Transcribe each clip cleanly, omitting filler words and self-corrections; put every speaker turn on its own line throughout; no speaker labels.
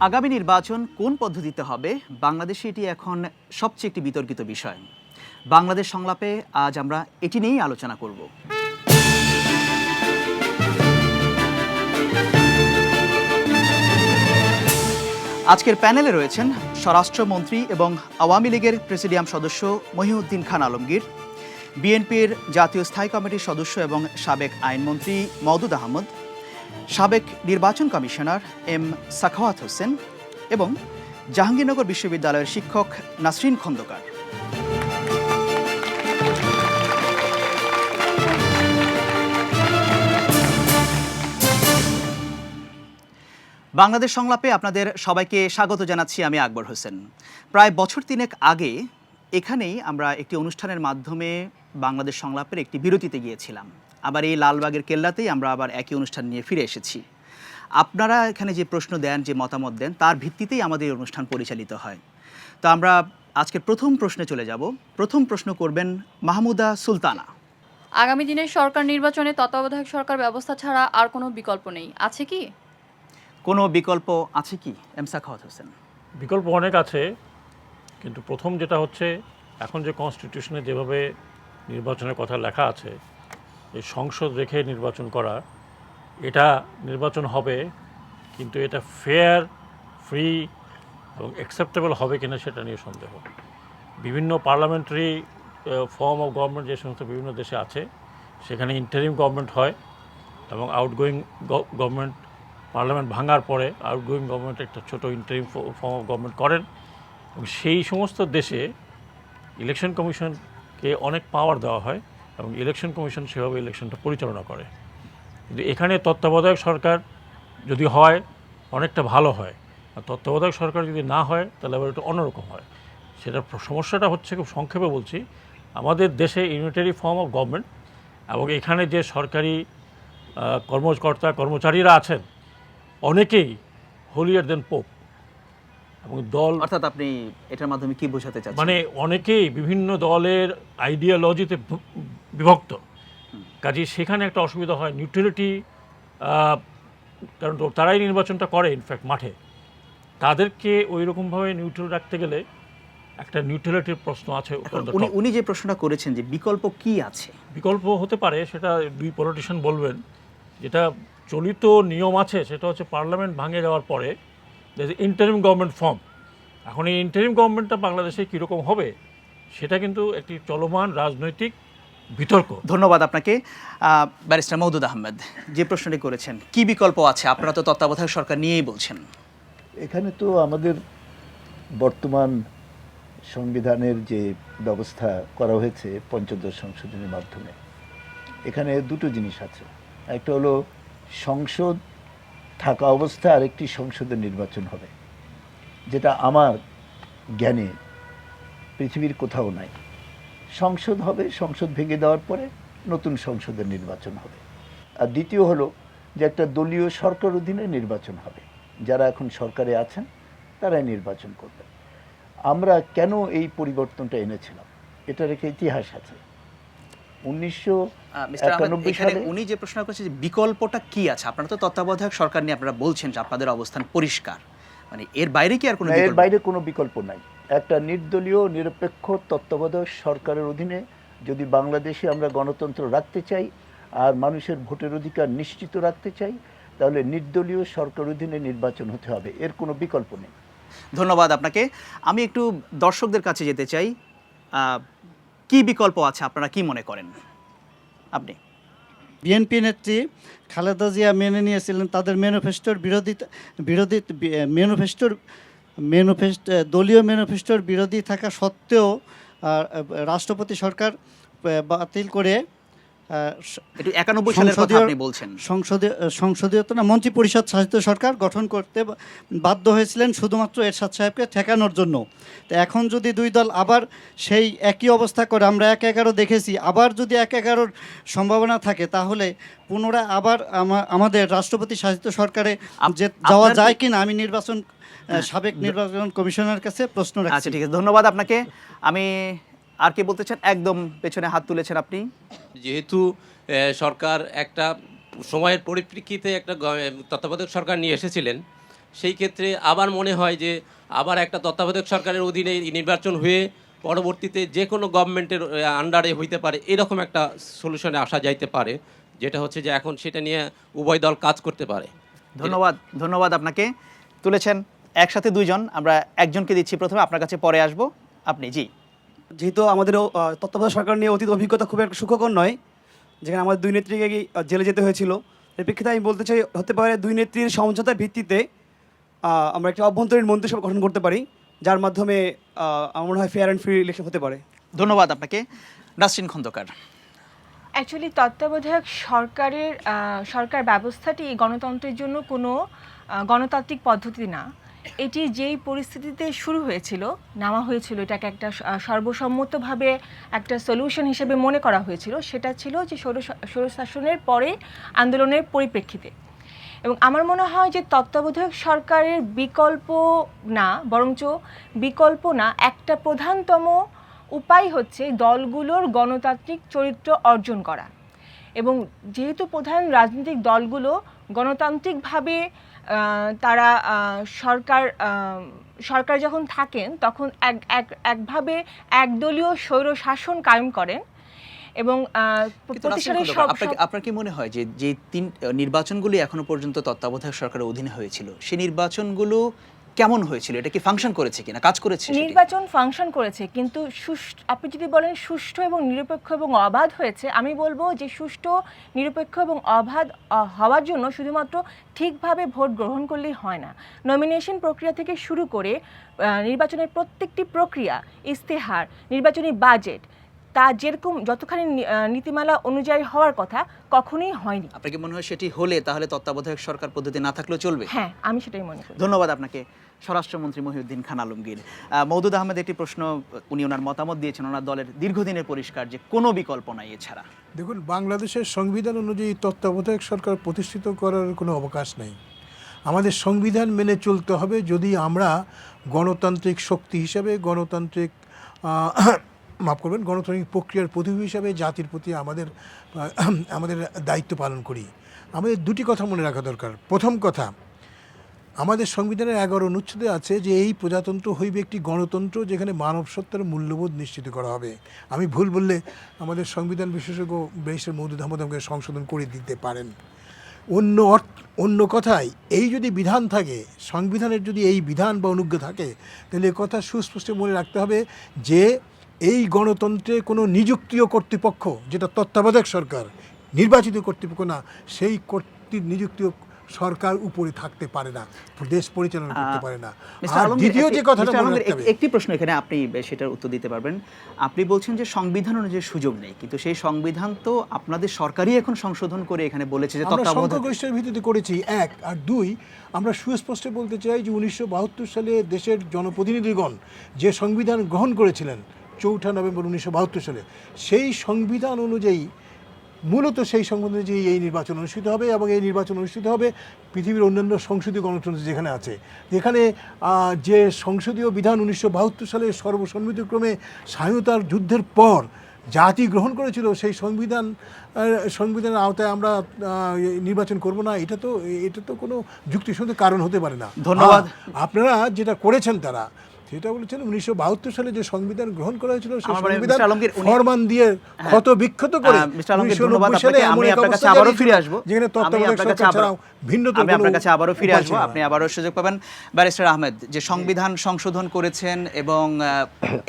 আগামী নির্বাচন কোন পদ্ধতিতে হবে বাংলাদেশে এটি এখন সবচেয়ে একটি বিতর্কিত বিষয়। বাংলাদেশ সংলাপে আজ আমরা এটি নিয়েই আলোচনা করব। আজকের প্যানেলে রয়েছেন স্বরাষ্ট্রমন্ত্রী এবং আওয়ামী লীগের প্রেসিডিয়াম সদস্য মহিউদ্দিন খান আলমগীর, বিএনপির জাতীয় স্থায়ী কমিটির সদস্য এবং সাবেক আইনমন্ত্রী মওদুদ আহমদ, সাবেক নির্বাচন কমিশনার এম সাখাওয়াত হোসেন এবং জাহাঙ্গীরনগর বিশ্ববিদ্যালয়ের শিক্ষক নাসরিন খন্দকার। বাংলাদেশ সংলাপে আপনাদের সবাইকে স্বাগত জানাচ্ছি। আমি আকবর হোসেন। প্রায় বছর তিনেক আগে এখানেই আমরা একটি অনুষ্ঠানের মাধ্যমে বাংলাদেশ সংলাপের একটি বিরতিতে গিয়েছিলাম। আবার এই লালবাগের কেল্লাতেই আমরা আবার একই অনুষ্ঠান নিয়ে ফিরে এসেছি। আপনারা এখানে যে প্রশ্ন দেন, যে মতামত দেন, তার ভিত্তিতেই আমাদের এই অনুষ্ঠান পরিচালিত হয়। তো আমরা আজকের প্রথম প্রশ্নে চলে যাব। প্রথম প্রশ্ন করবেন মাহমুদা সুলতানা।
আগামী দিনের সরকার নির্বাচনে তত্ত্বাবধায়ক সরকার ব্যবস্থা ছাড়া আর কোনো বিকল্প নেই, আছে কি?
কোনো বিকল্প আছে কি এম সাখাওয়াত হোসেন?
বিকল্প অনেক আছে, কিন্তু প্রথম যেটা হচ্ছে, এখন যে কনস্টিটিউশনে যেভাবে নির্বাচনের কথা লেখা আছে, এই সংসদ রেখে নির্বাচন করা, এটা নির্বাচন হবে, কিন্তু এটা ফেয়ার, ফ্রি এবং অ্যাকসেপ্টেবল হবে কিনা সেটা নিয়ে সন্দেহ। বিভিন্ন পার্লামেন্টারি ফর্ম অফ গভর্নমেন্ট যে সমস্ত বিভিন্ন দেশে আছে, সেখানে ইন্টারিম গভর্নমেন্ট হয় এবং আউটগোয়িং গভর্নমেন্ট পার্লামেন্ট ভাঙার পরে আউটগোয়িং গভর্নমেন্ট একটা ছোটো ইন্টারিম ফর্ম অফ গভর্নমেন্ট করেন এবং সেই সমস্ত দেশে ইলেকশন কমিশনকে অনেক পাওয়ার দেওয়া হয় এবং ইলেকশন কমিশন সেভাবে ইলেকশনটা পরিচালনা করে। কিন্তু এখানে তত্ত্বাবধায়ক সরকার যদি হয় অনেকটা ভালো হয়, আর তত্ত্বাবধায়ক সরকার যদি না হয় তাহলে আবার একটু অন্যরকম হয়। সেটার সমস্যাটা হচ্ছে, খুব সংক্ষেপে বলছি, আমাদের দেশে ইউনিটারি ফর্ম অফ গভর্নমেন্ট এবং এখানে যে সরকারি কর্মচারীরা আছেন অনেকেই হোলিয়ার দেন পোপ এবং দল,
অর্থাৎ আপনি এটার মাধ্যমে কি বোঝাতে চাচ্ছেন?
মানে অনেকেই বিভিন্ন দলের আইডিয়ালজিতে বিভক্ত। কাজে সেখানে একটা অসুবিধা হয়, নিউট্রালিটি, কারণ তারাই নির্বাচনটা করে ইনফ্যাক্ট মাঠে, তাদেরকে ওই রকমভাবে নিউট্রাল রাখতে গেলে একটা নিউট্রালিটির প্রশ্ন আছে।
উনি যে প্রশ্নটা করেছেন যে বিকল্প কি আছে,
বিকল্প হতে পারে, সেটা দুই পলিটিশিয়ান বলবেন। যেটা চলিত নিয়ম আছে সেটা হচ্ছে পার্লামেন্ট ভাঙে যাওয়ার পরে ইন্টারিম গভর্নমেন্ট ফর্ম। এখন এই ইন্টারিম গভর্নমেন্টটা বাংলাদেশে কীরকম হবে সেটা কিন্তু একটি চলমান রাজনৈতিক বিতর্ক।
ধন্যবাদ আপনাকে। ব্যারিস্টার মওদুদ আহমেদ যে প্রশ্নটি করেছেন, কি বিকল্প আছে? আপনারা তো তত্ত্বাবধায়ক সরকার নিয়েই বলছেন।
এখানে তো আমাদের বর্তমান সংবিধানের যে ব্যবস্থা করা হয়েছে পঞ্চদশ সংশোধনের মাধ্যমে, এখানে দুটো জিনিস আছে। একটা হলো সংসদ থাকা অবস্থা, আরেকটি সংসদের নির্বাচন হবে, যেটা আমার জ্ঞানে পৃথিবীর কোথাও নাই। সংসদ হবে, সংসদ ভেঙে দেওয়ার পরে নতুন সংসদের নির্বাচন হবে। আর দ্বিতীয় হলো যে একটা দলীয় সরকার অধীনে নির্বাচন হবে, যারা এখন সরকারে আছেন তারাই নির্বাচন করবেন। আমরা কেন এই পরিবর্তনটা এনেছিলাম, এটার একটা ইতিহাস আছে। 1991 সালে
উনি যে প্রশ্ন করেছেন যে বিকল্পটা কি আছে, আপনারা তো তত্ত্বাবধায়ক সরকার নিয়ে আপনারা বলছেন যে আপনাদের অবস্থান পরিষ্কার, মানে এর বাইরে কি আর কোনো
এর বাইরে কোনো বিকল্প নাই। একটা নির্দলীয় নিরপেক্ষ তত্ত্বাবধায়ক সরকারের অধীনে যদি বাংলাদেশে আমরা গণতন্ত্র রাখতে চাই আর মানুষের ভোটের অধিকার নিশ্চিত রাখতে চাই, তাহলে নির্দলীয় সরকার অধীনে নির্বাচন হতে হবে, এর কোনো বিকল্প নেই।
ধন্যবাদ আপনাকে। আমি একটু দর্শকদের কাছে যেতে চাই। কি বিকল্প আছে, আপনারা কি মনে করেন? আপনি।
বিএনপি নেত্রী খালেদা জিয়া মেনে নিয়েছিলেন তাদের দলীয় ম্যানিফেস্টোর বিরোধী থাকা সত্ত্বেও রাষ্ট্রপতি সরকার বাতিল করে সংসদীয় মন্ত্রী পরিষদ শাসিত সরকার গঠন করতে বাধ্য হয়েছিলেন শুধুমাত্র এরশাদ সাহেবকে ঠেকানোর জন্য। তো এখন যদি দুই দল আবার সেই একই অবস্থা করে, আমরা 1-11 দেখেছি, আবার যদি 1-11 সম্ভাবনা থাকে, তাহলে পুনরায় আবার আমাদের রাষ্ট্রপতি শাসিত সরকারে যাওয়া যায় কিনা আমি সাবেক নির্বাচন কমিশনারের কাছে প্রশ্ন রাখছি।
আচ্ছা, ঠিক আছে, ধন্যবাদ আপনাকে। আমি আর কি বলতে চান? একদম পেছনে হাত তুলেছেন আপনি।
যেহেতু সরকার একটা সময়ের পরিপ্রেক্ষিতে একটা তত্ত্বাবধায়ক সরকার নিয়ে এসেছিলেন, সেই ক্ষেত্রে আবার মনে হয় যে আবার একটা তত্ত্বাবধায়ক সরকারের অধীনে নির্বাচন হয়ে পরবর্তীতে যে কোনো গভর্নমেন্টের আন্ডারে হইতে পারে, এরকম একটা সলিউশনে আসা যাইতে পারে, যেটা হচ্ছে যে এখন সেটা নিয়ে উভয় দল কাজ করতে পারে।
ধন্যবাদ আপনাকে। তুলেছেন একসাথে দুইজন, আমরা একজনকে দিচ্ছি প্রথমে, আপনার কাছে পরে আসবো। আপনি জি।
যেহেতু আমাদেরও তত্ত্বাবধায়ক সরকার নিয়ে অতীত অভিজ্ঞতা খুব একটা সুখকর নয়, যেখানে আমাদের দুই নেত্রীকে জেলে যেতে হয়েছিল, এর প্রেক্ষিতে আমি বলতে চাই হতে পারে দুই নেত্রীর সমঝোতার ভিত্তিতে আমরা একটা অভ্যন্তরীণ মন্ত্রিসভা গঠন করতে পারি, যার মাধ্যমে আমার মনে হয় ফেয়ার অ্যান্ড ফ্রি ইলেকশন হতে পারে।
ধন্যবাদ আপনাকে। নাসরিন খন্দকার।
অ্যাকচুয়ালি তত্ত্বাবধায়ক সরকার ব্যবস্থাটি গণতন্ত্রের জন্য কোনো গণতান্ত্রিক পদ্ধতি না। এটি যেই পরিস্থিতিতে শুরু হয়েছিল, নেওয়া হয়েছিল, এটাকে একটা সর্বসম্মতভাবে একটা সলিউশন হিসেবে মনে করা হয়েছিল, সেটা ছিল যে স্বৈরশাসনের পরে আন্দোলনের পরিপ্রেক্ষিতে। এবং আমার মনে হয় যে তত্ত্বাবধায়ক সরকারের বিকল্প না, বরঞ্চ বিকল্প না, একটা প্রধানতম উপায় হচ্ছে দলগুলোর গণতান্ত্রিক চরিত্র অর্জন করা। এবং যেহেতু প্রধান রাজনৈতিক দলগুলো গণতান্ত্রিকভাবে তারা সরকার যখন থাকেন তখন একভাবে একদলীয় স্বৈরশাসন কায়েম করেন এবং
আপনার কি মনে হয় যে যে নির্বাচনগুলি এখনো পর্যন্ত তত্ত্বাবধায়ক সরকারের অধীনে হয়েছিল, সেই নির্বাচনগুলো কেমন হয়েছিল? এটা কি ফাংশন করেছে কিনা, কাজ করেছে?
নির্বাচন ফাংশন করেছে, কিন্তু আপনি যদি বলেন সুষ্ঠু এবং নিরপেক্ষ এবং অবাধ হয়েছে, আমি বলবো যে সুষ্ঠু, নিরপেক্ষ এবং অবাধ হওয়ার জন্য শুধুমাত্র ঠিকভাবে ভোট গ্রহণ করলেই হয় না। নমিনেশন প্রক্রিয়া থেকে শুরু করে নির্বাচনের প্রত্যেকটি প্রক্রিয়া, ইস্তেহার, নির্বাচনী বাজেট, তা যেরকম যতখানি নীতিমালা অনুযায়ী হওয়ার কথা কখনোই হয়নি।
আপনাকে মনে হয় সেটি হলে তাহলে তত্ত্বাবধায়ক সরকার পদ্ধতি না থাকলেও চলবে?
হ্যাঁ, আমি সেটাই মনে করি।
ধন্যবাদ আপনাকে। স্বরাষ্ট্রমন্ত্রী মহিউদ্দিন খান আলমগীর। মওদুদ আহমেদ একটি প্রশ্ন, উনি ওনার মতামত দিয়েছেন, ওনার দলের দীর্ঘদিনের পরিষ্কার যে কোনো বিকল্প নাই এছাড়া।
দেখুন, বাংলাদেশের সংবিধান অনুযায়ী তত্ত্বাবধায়ক সরকার প্রতিষ্ঠিত করার কোনো অবকাশ নেই। আমাদের সংবিধান মেনে চলতে হবে যদি আমরা গণতান্ত্রিক শক্তি হিসাবে, গণতান্ত্রিক প্রক্রিয়ার প্রতিনিধি হিসাবে জাতির প্রতি আমাদের দায়িত্ব পালন করি। আমাদের দুটি কথা মনে রাখা দরকার। প্রথম কথা, আমাদের সংবিধানের 11 অনুচ্ছেদে আছে যে এই প্রজাতন্ত্র হইবে একটি গণতন্ত্র যেখানে মানব সত্তার মূল্যবোধ নিশ্চিত করা হবে। আমি ভুল বললে আমাদের সংবিধান বিশেষজ্ঞ ব্যারিস্টার মওদুদ আহমেদ আমাকে সংশোধন করে দিতে পারেন। অন্য কথায়, এই যদি বিধান থাকে, সংবিধানের যদি এই বিধান বা অনুজ্ঞা থাকে, তাহলে এ কথা সুস্পষ্ট মনে রাখতে হবে যে এই গণতন্ত্রে কোনো নিযুক্তীয় কর্তৃপক্ষ, যেটা তত্ত্বাবধায়ক সরকার, নির্বাচিত কর্তৃপক্ষ না, সেই নিযুক্তীয় সরকার উপরে থাকতে পারে না, দেশ পরিচালনা করতে পারে না। দ্বিতীয় যে কথাটা মনে রাখতে হবে,
একটি প্রশ্ন এখানে, আপনি সেটার উত্তর দিতে পারবেন। আপনি বলছেন যে সংবিধান অনুযায়ী সুযোগ নেই, কিন্তু সেই সংবিধান তো আপনাদের সরকারই এখন সংশোধন করে এখানে বলেছে যে
সংখ্যাগরিষ্ঠের ভিত্তিতে করেছি, এক। আর দুই, আমরা সুস্পষ্ট বলতে চাই যে 1972 সালে দেশের জনপ্রতিনিধিগণ যে সংবিধান গ্রহণ করেছিলেন 4 নভেম্বর 1972 সালে, সেই সংবিধান অনুযায়ী মূলত সেই সংবিধান অনুযায়ী এই নির্বাচন অনুষ্ঠিত হবে, এবং এই নির্বাচন অনুষ্ঠিত হবে পৃথিবীর অন্যান্য সংসদীয় গণতন্ত্র যেখানে আছে। যেখানে যে সংসদীয় বিধান 1972 সালে সর্বসম্মতিক্রমে স্বাধীনতার যুদ্ধের পর জাতি গ্রহণ করেছিল, সেই সংবিধানের আওতায় আমরা নির্বাচন করব না, এটা তো কোনো যুক্তিসঙ্গত কারণ হতে পারে না।
ধন্যবাদ।
আপনারা যেটা করেছেন, তারা সেটা বলেছেন 1972 সালে যে সংবিধান গ্রহণ করা হয়েছিল সেই সংবিধান ফরমান দিয়ে ক্ষত বিক্ষত করে 1990 সালে
আমি আপনার কাছে আবারও ফিরে আসব,
যেখানে তত্ত্বাবধায়ক সরকার ছাড়াও ভিন্ন,
আমি আপনার কাছে আবারও ফিরে আসব, আপনি আবারও সুযোগ পাবেন। ব্যারিস্টার আহমেদ, যে সংবিধান সংশোধন করেছেন এবং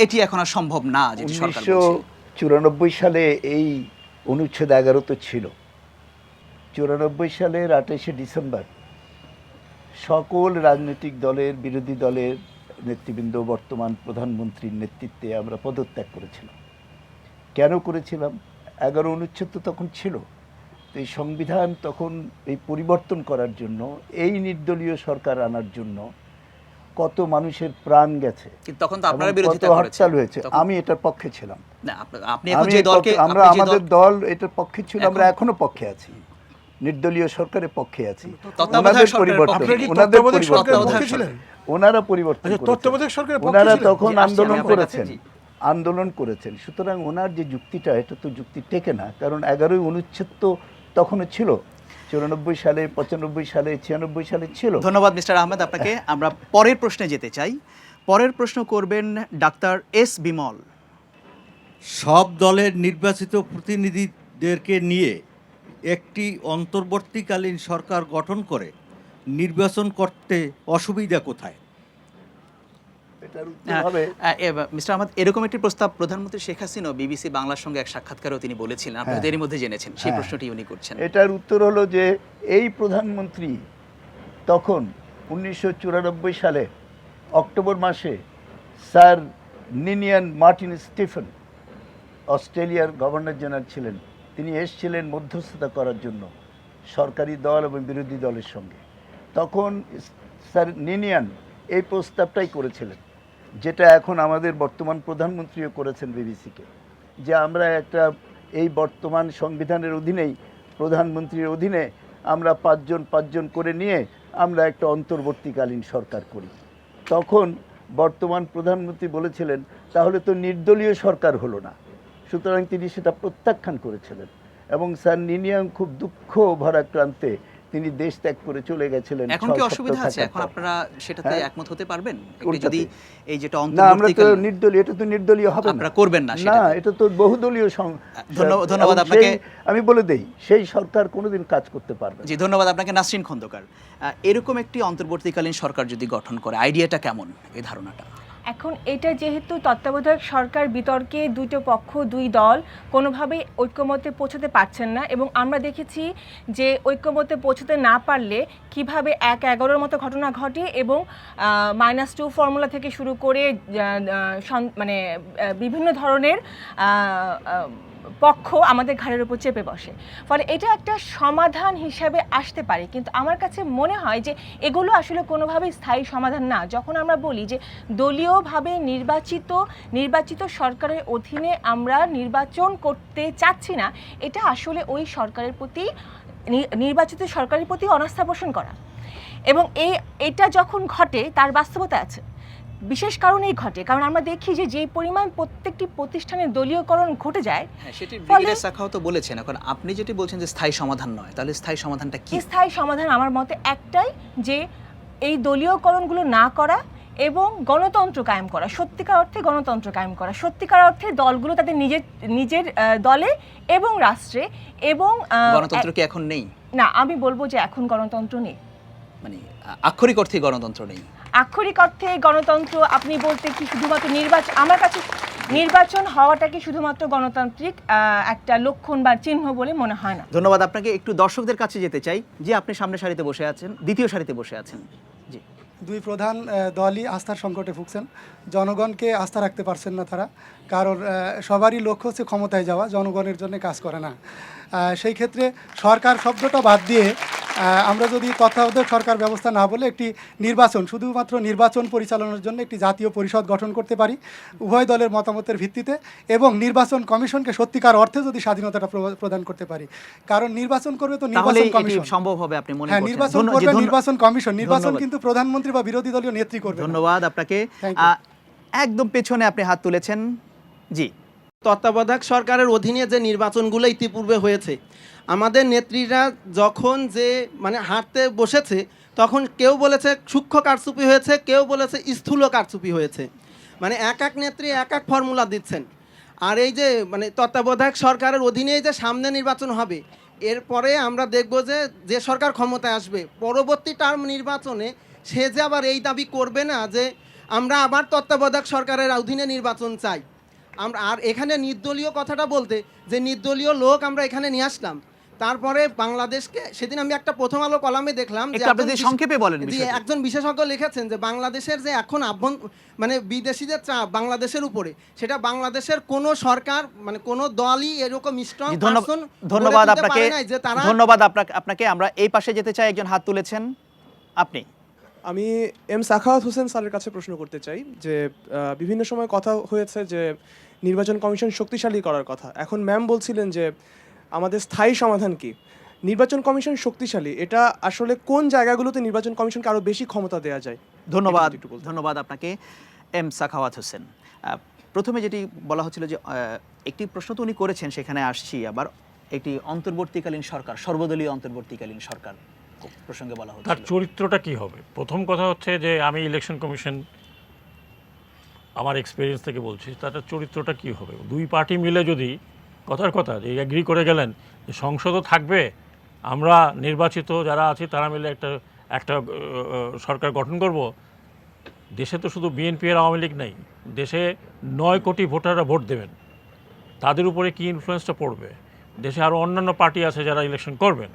এটি এখন আর সম্ভব না, যেটি সরকার বলছে।
1994 সালে এই অনুচ্ছেদ 11 তো ছিল। 94 সালের 28শে ডিসেম্বর সকল রাজনৈতিক দলের, বিরোধী দলের নেতৃবৃন্দ, বর্তমান প্রধানমন্ত্রীর নেতৃত্বে আমরা পদত্যাগ করেছিলাম। কেন করেছিলাম? 11 অনুচ্ছেদ তো তখন ছিল। এই সংবিধান তখন এই পরিবর্তন করার জন্য, এই নির্দলীয় সরকার আনার জন্য কত মানুষের প্রাণ গেছে,
তখন তো আপনারা বিরোধিতা করেছেন,
হরতাল হয়েছে। আমি এটার পক্ষে ছিলাম।
আমাদের
দল এটার পক্ষে ছিল, আমরা এখনো পক্ষে আছি, নির্দলীয় সরকারের পক্ষে আছি। ওনারা পরিবর্তন, ওনারা তখন আন্দোলন করেছেন। সুতরাং ওনার যে যুক্তিটা, এটা তো যুক্তি টেকে না, কারণ 11 অনুচ্ছেদ তো তখনও ছিল। 94 সালে, 95 সালে, 96 সালে ছিল।
ধন্যবাদ মিস্টার আহমেদ আপনাকে। আমরা পরের প্রশ্নে যেতে চাই। পরের প্রশ্ন করবেন ডাক্তার এস বিমল।
সব দলের নির্বাচিত প্রতিনিধিদেরকে নিয়ে একটি অন্তর্বর্তীকালীন সরকার গঠন করে নির্বাচন করতে অসুবিধা কোথায়?
এটার উত্তর হবে
মিস্টার আহমদ, এরকম একটি প্রস্তাব প্রধানমন্ত্রী শেখ হাসিনা বিবিসি বাংলার সঙ্গে এক সাক্ষাৎকারেও তিনি বলেছিলেন, আপনারা এরই মধ্যে জেনেছেন। সেই প্রশ্নটি উনি করছেন।
এটার উত্তর হলো যে এই প্রধানমন্ত্রী তখন 1994 সালে অক্টোবর মাসে স্যার নিনিয়ান মার্টিন স্টিফেন অস্ট্রেলিয়ার গভর্নর জেনারেল ছিলেন, তিনি এসেছিলেন মধ্যস্থতা করার জন্য সরকারি দল এবং বিরোধী দলের সঙ্গে। তখন স্যার নিনিয়ান এই প্রস্তাবটাই করেছিলেন, যেটা এখন আমাদের বর্তমান প্রধানমন্ত্রীও করেছেন বিবিসিকে, যে আমরা একটা এই বর্তমান সংবিধানের অধীনেই প্রধানমন্ত্রীর অধীনে আমরা পাঁচজন করে নিয়ে আমরা একটা অন্তর্বর্তীকালীন সরকার করি। তখন বর্তমান প্রধানমন্ত্রী বলেছিলেন তাহলে তো নির্দলীয় সরকার হলো না, সুতরাং তিনি সেটা প্রত্যাখ্যান করেছিলেন এবং স্যার নিনিয়াং খুব দুঃখ ভারাক্রান্তে তিনি দেশ ত্যাগ করে চলে গেছিলেন।
এখন কি অসুবিধা আছে? এখন আপনারা সেটাতে একমত হতে পারবেন? যদি এই যেটা
না, আমরা তো নির্দলীয়, এটা তো নির্দলীয় হবে না,
আপনারা করবেন না,
না এটা তো বহুদলীয়।
ধন্যবাদ আপনাকে।
আমি বলে দেই সেই সরকার কোনোদিন কাজ করতে পারবে না।
জি, ধন্যবাদ আপনাকে নাসরিন খন্দকার। এরকম একটি অন্তর্বর্তীকালীন সরকার যদি গঠন করে, আইডিয়াটা কেমন, এই ধারণাটা?
এখন এটা যেহেতু তত্ত্বাবধায়ক সরকার বিতর্কে দুটো পক্ষ, দুই দল কোনোভাবেই ঐক্যমতে পৌঁছতে পারছেন না, এবং আমরা দেখেছি যে ঐক্যমতে পৌঁছতে না পারলে কিভাবে 1-11 মতো ঘটনা ঘটে এবং -2 ফর্মুলা থেকে শুরু করে মানে বিভিন্ন ধরনের পক্ষ আমাদের ঘাড়ের উপর চেপে বসে। ফলে এটা একটা সমাধান হিসাবে আসতে পারে, কিন্তু আমার কাছে মনে হয় যে এগুলো আসলে কোনোভাবেই স্থায়ী সমাধান না। যখন আমরা বলি যে দলীয়ভাবে নির্বাচিত সরকারের অধীনে আমরা নির্বাচন করতে চাচ্ছি না, এটা আসলে ওই সরকারের প্রতি, নির্বাচিত সরকারের প্রতি অনাস্থা পোষণ করা। এবং এটা যখন ঘটে তার বাস্তবতা আছে, বিশেষ কারণেই ঘটে, কারণ আমরা দেখি যে যেই পরিমাণ প্রত্যেকটি প্রতিষ্ঠানের দলীয়করণ ঘটে যায়,
সেটি ব্রিগেডিয়ার সাখাও তো বলেছেন। এখন আপনি যেটি বলছেন যে স্থায়ী সমাধান নয়, তাহলে স্থায়ী সমাধানটা কি?
স্থায়ী সমাধান আমার মতে একটাই, যে এই দলীয়করণগুলো না করা এবং গণতন্ত্র কায়েম করা, সত্যিকার অর্থে গণতন্ত্র কায়েম করা, সত্যিকার অর্থে দলগুলো তাদের নিজের দলে এবং রাষ্ট্রে এবং
গণতন্ত্র কি এখন নেই?
না, আমি বলবো যে এখন গণতন্ত্র নেই,
মানে আক্ষরিক অর্থে গণতন্ত্র নেই।
আক্ষরিক অর্থে গণতন্ত্র আপনি বলতে কি শুধুমাত্র নির্বাচন, আমার কাছে নির্বাচন হওয়াটাকে শুধুমাত্র গণতান্ত্রিক একটা লক্ষণ বা চিহ্ন বলে মনে হয় না।
ধন্যবাদ আপনাকে। একটু দর্শকদের কাছে যেতে চাই। যে আপনি সামনের সারিতে বসে আছেন, দ্বিতীয় সারিতে বসে আছেন। জি,
দুই প্রধান দলই আস্থার সংকটে ভুগছেন, জনগণকে আস্থা রাখতে পারছেন না তারা, কারণ সবারই লক্ষ্য হচ্ছে ক্ষমতায় যাওয়া, জনগণের জন্য কাজ করে না। সেই ক্ষেত্রে সরকার শব্দটা বাদ দিয়ে আমরা যদি তত্ত্বাবধায়ক সরকার ব্যবস্থা না বলে একটি নির্বাচন, শুধুমাত্র নির্বাচন পরিচালনার জন্য একটি জাতীয় পরিষদ গঠন করতে পারি উভয় দলের মতামতের ভিত্তিতে, এবং নির্বাচন কমিশনকে সত্যিকার অর্থে যদি স্বাধীনতাটা প্রদান করতে পারি, কারণ নির্বাচন করবে তো নির্বাচন কমিশন,
সম্ভব হবে আপনি মনে
হ্যাঁ,
করছেন?
নির্বাচন করবে নির্বাচন কমিশন, নির্বাচন কিন্তু প্রধানমন্ত্রী বা বিরোধী দলীয় নেত্রী করবে।
ধন্যবাদ আপনাকে। একদম পেছনে আপনি হাত তুলেছেন। জি,
তত্ত্বাবধায়ক সরকারের অধীনে যে নির্বাচনগুলো ইতিপূর্বে হয়েছে, আমাদের নেত্রীরা যখন যে মানে হাঁটতে বসেছে, তখন কেউ বলেছে সূক্ষ্ম কারচুপি হয়েছে, কেউ বলেছে স্থূল কারচুপি হয়েছে। মানে এক নেত্রী এক ফর্মুলা দিচ্ছেন। আর এই যে মানে তত্ত্বাবধায়ক সরকারের অধীনেই যে সামনে নির্বাচন হবে, এরপরে আমরা দেখব যে সরকার ক্ষমতায় আসবে পরবর্তী টার্ম নির্বাচনে, সে যে আবার এই দাবি করবে না যে আমরা আবার তত্ত্বাবধায়ক সরকারের অধীনে নির্বাচন চাই। আমরা আর এখানে নির্দলীয় কথাটা বলতে, যে নির্দলীয় লোক আমরা এখানে নিয়ে আসলাম, তারপরে বাংলাদেশকে, সেদিন আমি একটা প্রথম আলো কলামে দেখলাম যে
সংক্ষেপে বলেন,
একজন বিশেষজ্ঞ লিখেছেন যে বাংলাদেশের যে এখন মানে বিদেশিদের চাপ বাংলাদেশের উপরে, সেটা বাংলাদেশের কোন সরকার মানে কোন দলই এরকম স্ট্রং পারসন।
ধন্যবাদ আপনাকে। ধন্যবাদ আপনাকে। আমরা এই পাশে যেতে চাই, একজন হাত তুলেছেন আপনি।
আমি এম সাখাওয়াত হোসেন স্যারের কাছে প্রশ্ন করতে চাই যে বিভিন্ন সময় কথা হয়েছে যে নির্বাচন কমিশন শক্তিশালী করার কথা, এখন ম্যাম বলছিলেন যে আমাদের স্থায়ী সমাধান কি? নির্বাচন কমিশন শক্তিশালী, এটা আসলে কোন জায়গাগুলোতে নির্বাচন কমিশনকে আরও বেশি ক্ষমতা দেওয়া যায়?
ধন্যবাদ আপনাকে এম সাখাওয়াত হোসেন। প্রথমে যেটি বলা হচ্ছিল যে একটি প্রশ্ন তো উনি করেছেন, সেখানে আসছি আবার। একটি অন্তর্বর্তীকালীন সরকার, সর্বদলীয় অন্তর্বর্তীকালীন সরকার প্রসঙ্গে বলা হচ্ছে,
তার চরিত্রটা কি হবে? প্রথম কথা হচ্ছে যে আমি ইলেকশন কমিশন আমার এক্সপিরিয়েন্স থেকে বলছি, তার চরিত্রটা কি হবে। দুই পার্টি মিলে যদি কথার কথা যে এগ্রি করে গেলেন যে সংসদও থাকবে, আমরা নির্বাচিত যারা আছি তারা মিলে একটা সরকার গঠন করব। দেশে তো শুধু বিএনপি আর আওয়ামী লীগ নেই, দেশে 9 কোটি ভোটাররা ভোট দেবেন, তাদের উপরে কি ইনফ্লুয়েন্সটা পড়বে? দেশে আরও অন্যান্য পার্টি আছে যারা ইলেকশন করবেন,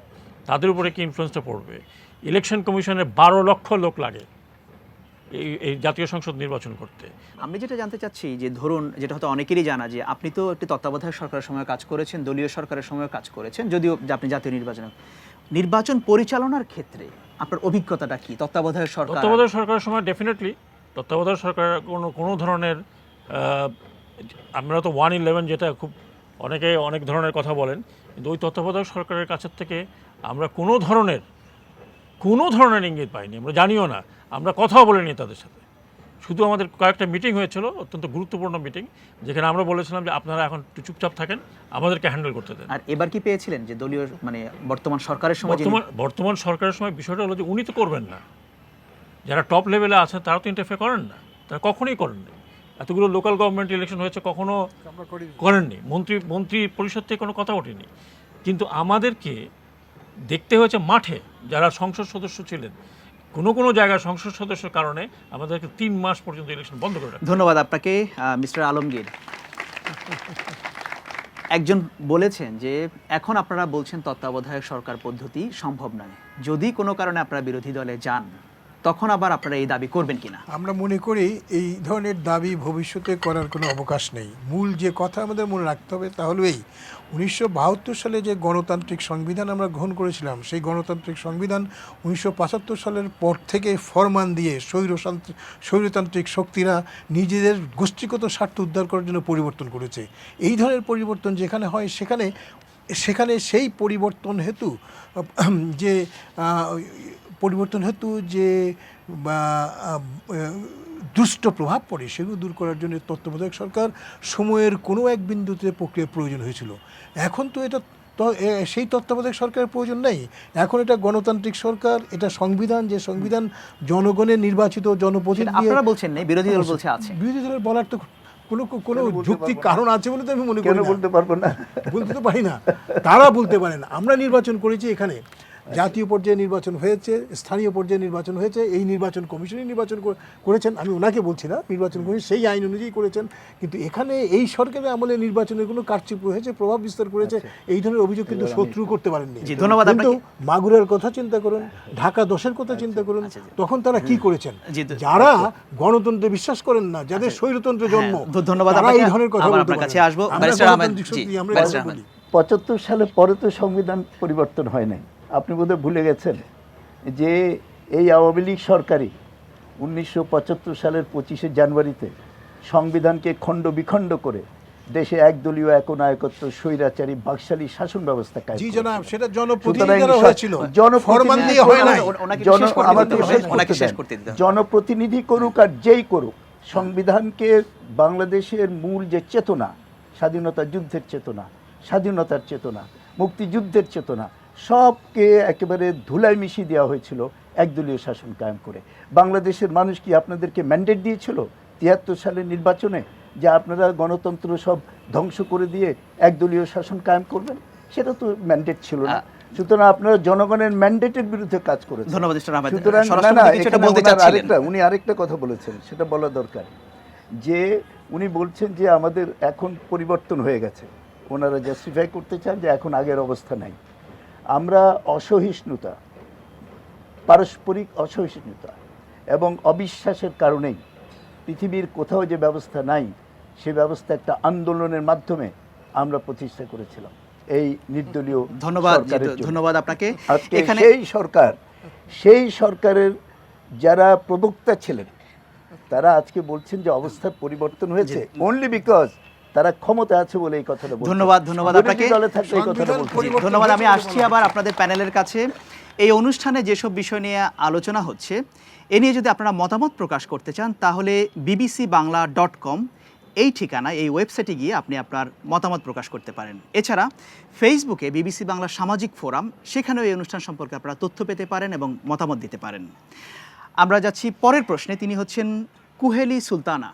তাদের উপরে কি ইনফ্লুয়েন্সটা পড়বে? ইলেকশন কমিশনের 12 লক্ষ লোক লাগে এই জাতীয় সংসদ নির্বাচন করতে।
আমি যেটা জানতে চাচ্ছি যে ধরুন, যেটা হয়তো অনেকেরই জানা, যে আপনি তো একটি তত্ত্বাবধায়ক সরকারের সময় কাজ করেছেন, দলীয় সরকারের সময় কাজ করেছেন, যদিও আপনি জাতীয় নির্বাচন পরিচালনার ক্ষেত্রে আপনার অভিজ্ঞতাটা কি? তত্ত্বাবধায়ক
সরকারের সময় ডেফিনেটলি তত্ত্বাবধায়ক সরকার কোনো ধরনের, আমরা তো 111 যেটা খুব অনেকে অনেক ধরনের কথা বলেন, কিন্তু ওই তত্ত্বাবধায়ক সরকারের কাছের থেকে আমরা কোনো ধরনের ইঙ্গিত পাইনি, আমরা জানিও না, আমরা কথাও বলিনি তাদের সাথে। শুধু আমাদের কয়েকটা মিটিং হয়েছিল, অত্যন্ত গুরুত্বপূর্ণ মিটিং, যেখানে আমরা বলেছিলাম যে আপনারা এখন একটু চুপচাপ থাকেন, আমাদেরকে হ্যান্ডেল করতে দেন।
আর এবার কি পেয়েছিলেন যে দলীয় বর্তমান সরকারের সময়,
বর্তমান সরকারের সময় বিষয়টা হলো যে উনি তো করবেন না, যারা টপ লেভেলে আছেন তারা তো ইন্টারফেয়ার করেন না, তারা কখনোই করেননি। এতগুলো লোকাল গভর্নমেন্ট ইলেকশন হয়েছে, কখনো করেননি, মন্ত্রী পরিষদ থেকে কোনো কথা ওঠেনি। কিন্তু আমাদেরকে দেখতে হয়েছে মাঠে, যারা সংসদ সদস্য ছিলেন, কোনো জায়গায় সংসদ সদস্যের কারণে আমাদেরকে 3 মাস পর্যন্ত ইলেকশন বন্ধ করে রাখতে।
ধন্যবাদ আপনাকে মিস্টার আলমগীর। একজন বলেছেন যে এখন আপনারা বলছেন তত্ত্বাবধায়ক সরকার পদ্ধতি সম্ভব নয়, যদি কোনো কারণে আপনারা বিরোধী দলে যান তখন আবার আপনারা এই দাবি করবেন কিনা?
আমরা মনে করি এই ধরনের দাবি ভবিষ্যতে করার কোনো অবকাশ নেই। মূল যে কথা আমাদের মনে রাখতে হবে তা হলো এই, 1972 সালে যে গণতান্ত্রিক সংবিধান আমরা গ্রহণ করেছিলাম, সেই গণতান্ত্রিক সংবিধান 1975 সালের পর থেকে ফরমান দিয়ে স্বৈরতান্ত্রিক শক্তিরা নিজেদের গোষ্ঠীগত স্বার্থ উদ্ধার করার জন্য পরিবর্তন করেছে। এই ধরনের পরিবর্তন যেখানে হয় সেখানে সেই পরিবর্তন হেতু যে দুষ্ট প্রভাব পড়ে সেগুলো দূর করার জন্য তত্ত্বাবধায়ক সরকার সময়ের কোনো এক বিন্দুতে প্রক্রিয়ার প্রয়োজন হয়েছিল। এখন তো এটা সেই তত্ত্বাবধায়ক সরকারের প্রয়োজন নেই, এখন এটা গণতান্ত্রিক সরকার, এটা সংবিধান, যে সংবিধান জনগণের নির্বাচিত জনপ্রতিনিধি।
আপনারা বলছেন না, বিরোধী দল বলছে আছে।
বিরোধী দলের বলার তো কোনো যুক্তির কারণ আছে বলে তো আমি মনে করি,
বলতে পারবো না,
বলতে তো পারি না, তারা বলতে পারেন। আমরা নির্বাচন করেছি, এখানে জাতীয় পর্যায়ে নির্বাচন হয়েছে, স্থানীয় পর্যায়ে নির্বাচন হয়েছে, এই নির্বাচন কমিশনই নির্বাচন করেছেন, আমি ওনাকে বলছি না, নির্বাচন কমিশন সেই আইন অনুযায়ী করেছেন। কিন্তু এখানে এই সরকারের আমলে নির্বাচনের কোনো কারচুপি হয়েছে, প্রভাব বিস্তার করেছে, এই ধরনের অভিযোগ কিন্তু শত্রু করতে পারেননি।
ধন্যবাদ।
কিন্তু মাগুরার কথা চিন্তা করুন, ঢাকা 10-এর কথা চিন্তা করুন, তখন তারা কি করেছেন? যারা গণতন্ত্রে বিশ্বাস করেন না, যাদের স্বৈরতন্ত্রে জন্ম,
ধন্যবাদ।
এই ধরনের কথা বলতে পারেন।
75 সালের পরে তো সংবিধান পরিবর্তন হয় নাই, আপনি বোধহয় ভুলে গেছেন যে এই আওয়ামী লীগ সরকারই 1975 সালের 25শে জানুয়ারিতে সংবিধানকে খণ্ড বিখণ্ড করে দেশে একদলীয় একনায়কত্ব স্বৈরাচারী বাকশালী শাসন ব্যবস্থা কায়েম করেছিল।
জি জনাব, সেটা জনপ্রতিনিধিরা হয়েছিল, ফরমান দিয়ে হয় নাই।
জনপ্রতিনিধি করুক আর যেই করুক, সংবিধানকে বাংলাদেশের মূল যে চেতনা, স্বাধীনতা যুদ্ধের চেতনা, স্বাধীনতার চেতনা, মুক্তিযুদ্ধের চেতনা, সবকে একেবারে ধুলায় মিশিয়ে দেওয়া হয়েছিল একদলীয় শাসন কায়েম করে। বাংলাদেশের মানুষ কি আপনাদেরকে ম্যান্ডেট দিয়েছিল 73 সালের নির্বাচনে যে আপনারা গণতন্ত্র সব ধ্বংস করে দিয়ে একদলীয় শাসন কায়েম করবেন? সেটা তো ম্যান্ডেট ছিল না। সুতরাং আপনারা জনগণের ম্যান্ডেটের বিরুদ্ধে কাজ করেছেন। সুতরাং উনি আরেকটা কথা বলেছেন, সেটা বলা দরকার, যে উনি বলছেন যে আমাদের এখন পরিবর্তন হয়ে গেছে, ওনারা জাস্টিফাই করতে চান যে এখন আগের অবস্থা নাই। আমরা অসহিষ্ণুতা, পারস্পরিক অসহিষ্ণুতা এবং অবিশ্বাসের কারণেই পৃথিবীর কোথাও যে ব্যবস্থা নাই, সে ব্যবস্থা একটা আন্দোলনের মাধ্যমে আমরা প্রতিষ্ঠা করেছিলাম এই নির্দলীয়।
ধন্যবাদ আপনাকে।
এখানে সেই সরকারের যারা প্রবক্তা ছিলেন তারা আজকে বলছেন যে অবস্থার পরিবর্তন হয়েছে অনলি বিকজ তারা ক্ষমতা আছে বলে এই কথাটা বলছেন।
ধন্যবাদ আপনাকে। ধন্যবাদ। আমি আসছি আবার আপনাদের প্যানেলের কাছে। এই অনুষ্ঠানে যেসব বিষয় নিয়ে আলোচনা হচ্ছে এ নিয়ে যদি আপনারা মতামত প্রকাশ করতে চান তাহলে bbcbangla.com এই ঠিকানায়, এই ওয়েবসাইটে গিয়ে আপনি আপনার মতামত প্রকাশ করতে পারেন। এছাড়া ফেসবুকে বিবিসি বাংলা সামাজিক ফোরাম, সেখানেও এই অনুষ্ঠান সম্পর্কে আপনারা তথ্য পেতে পারেন এবং মতামত দিতে পারেন। আমরা যাচ্ছি পরের প্রশ্নে। তিনি হচ্ছেন কুহেলি সুলতানা।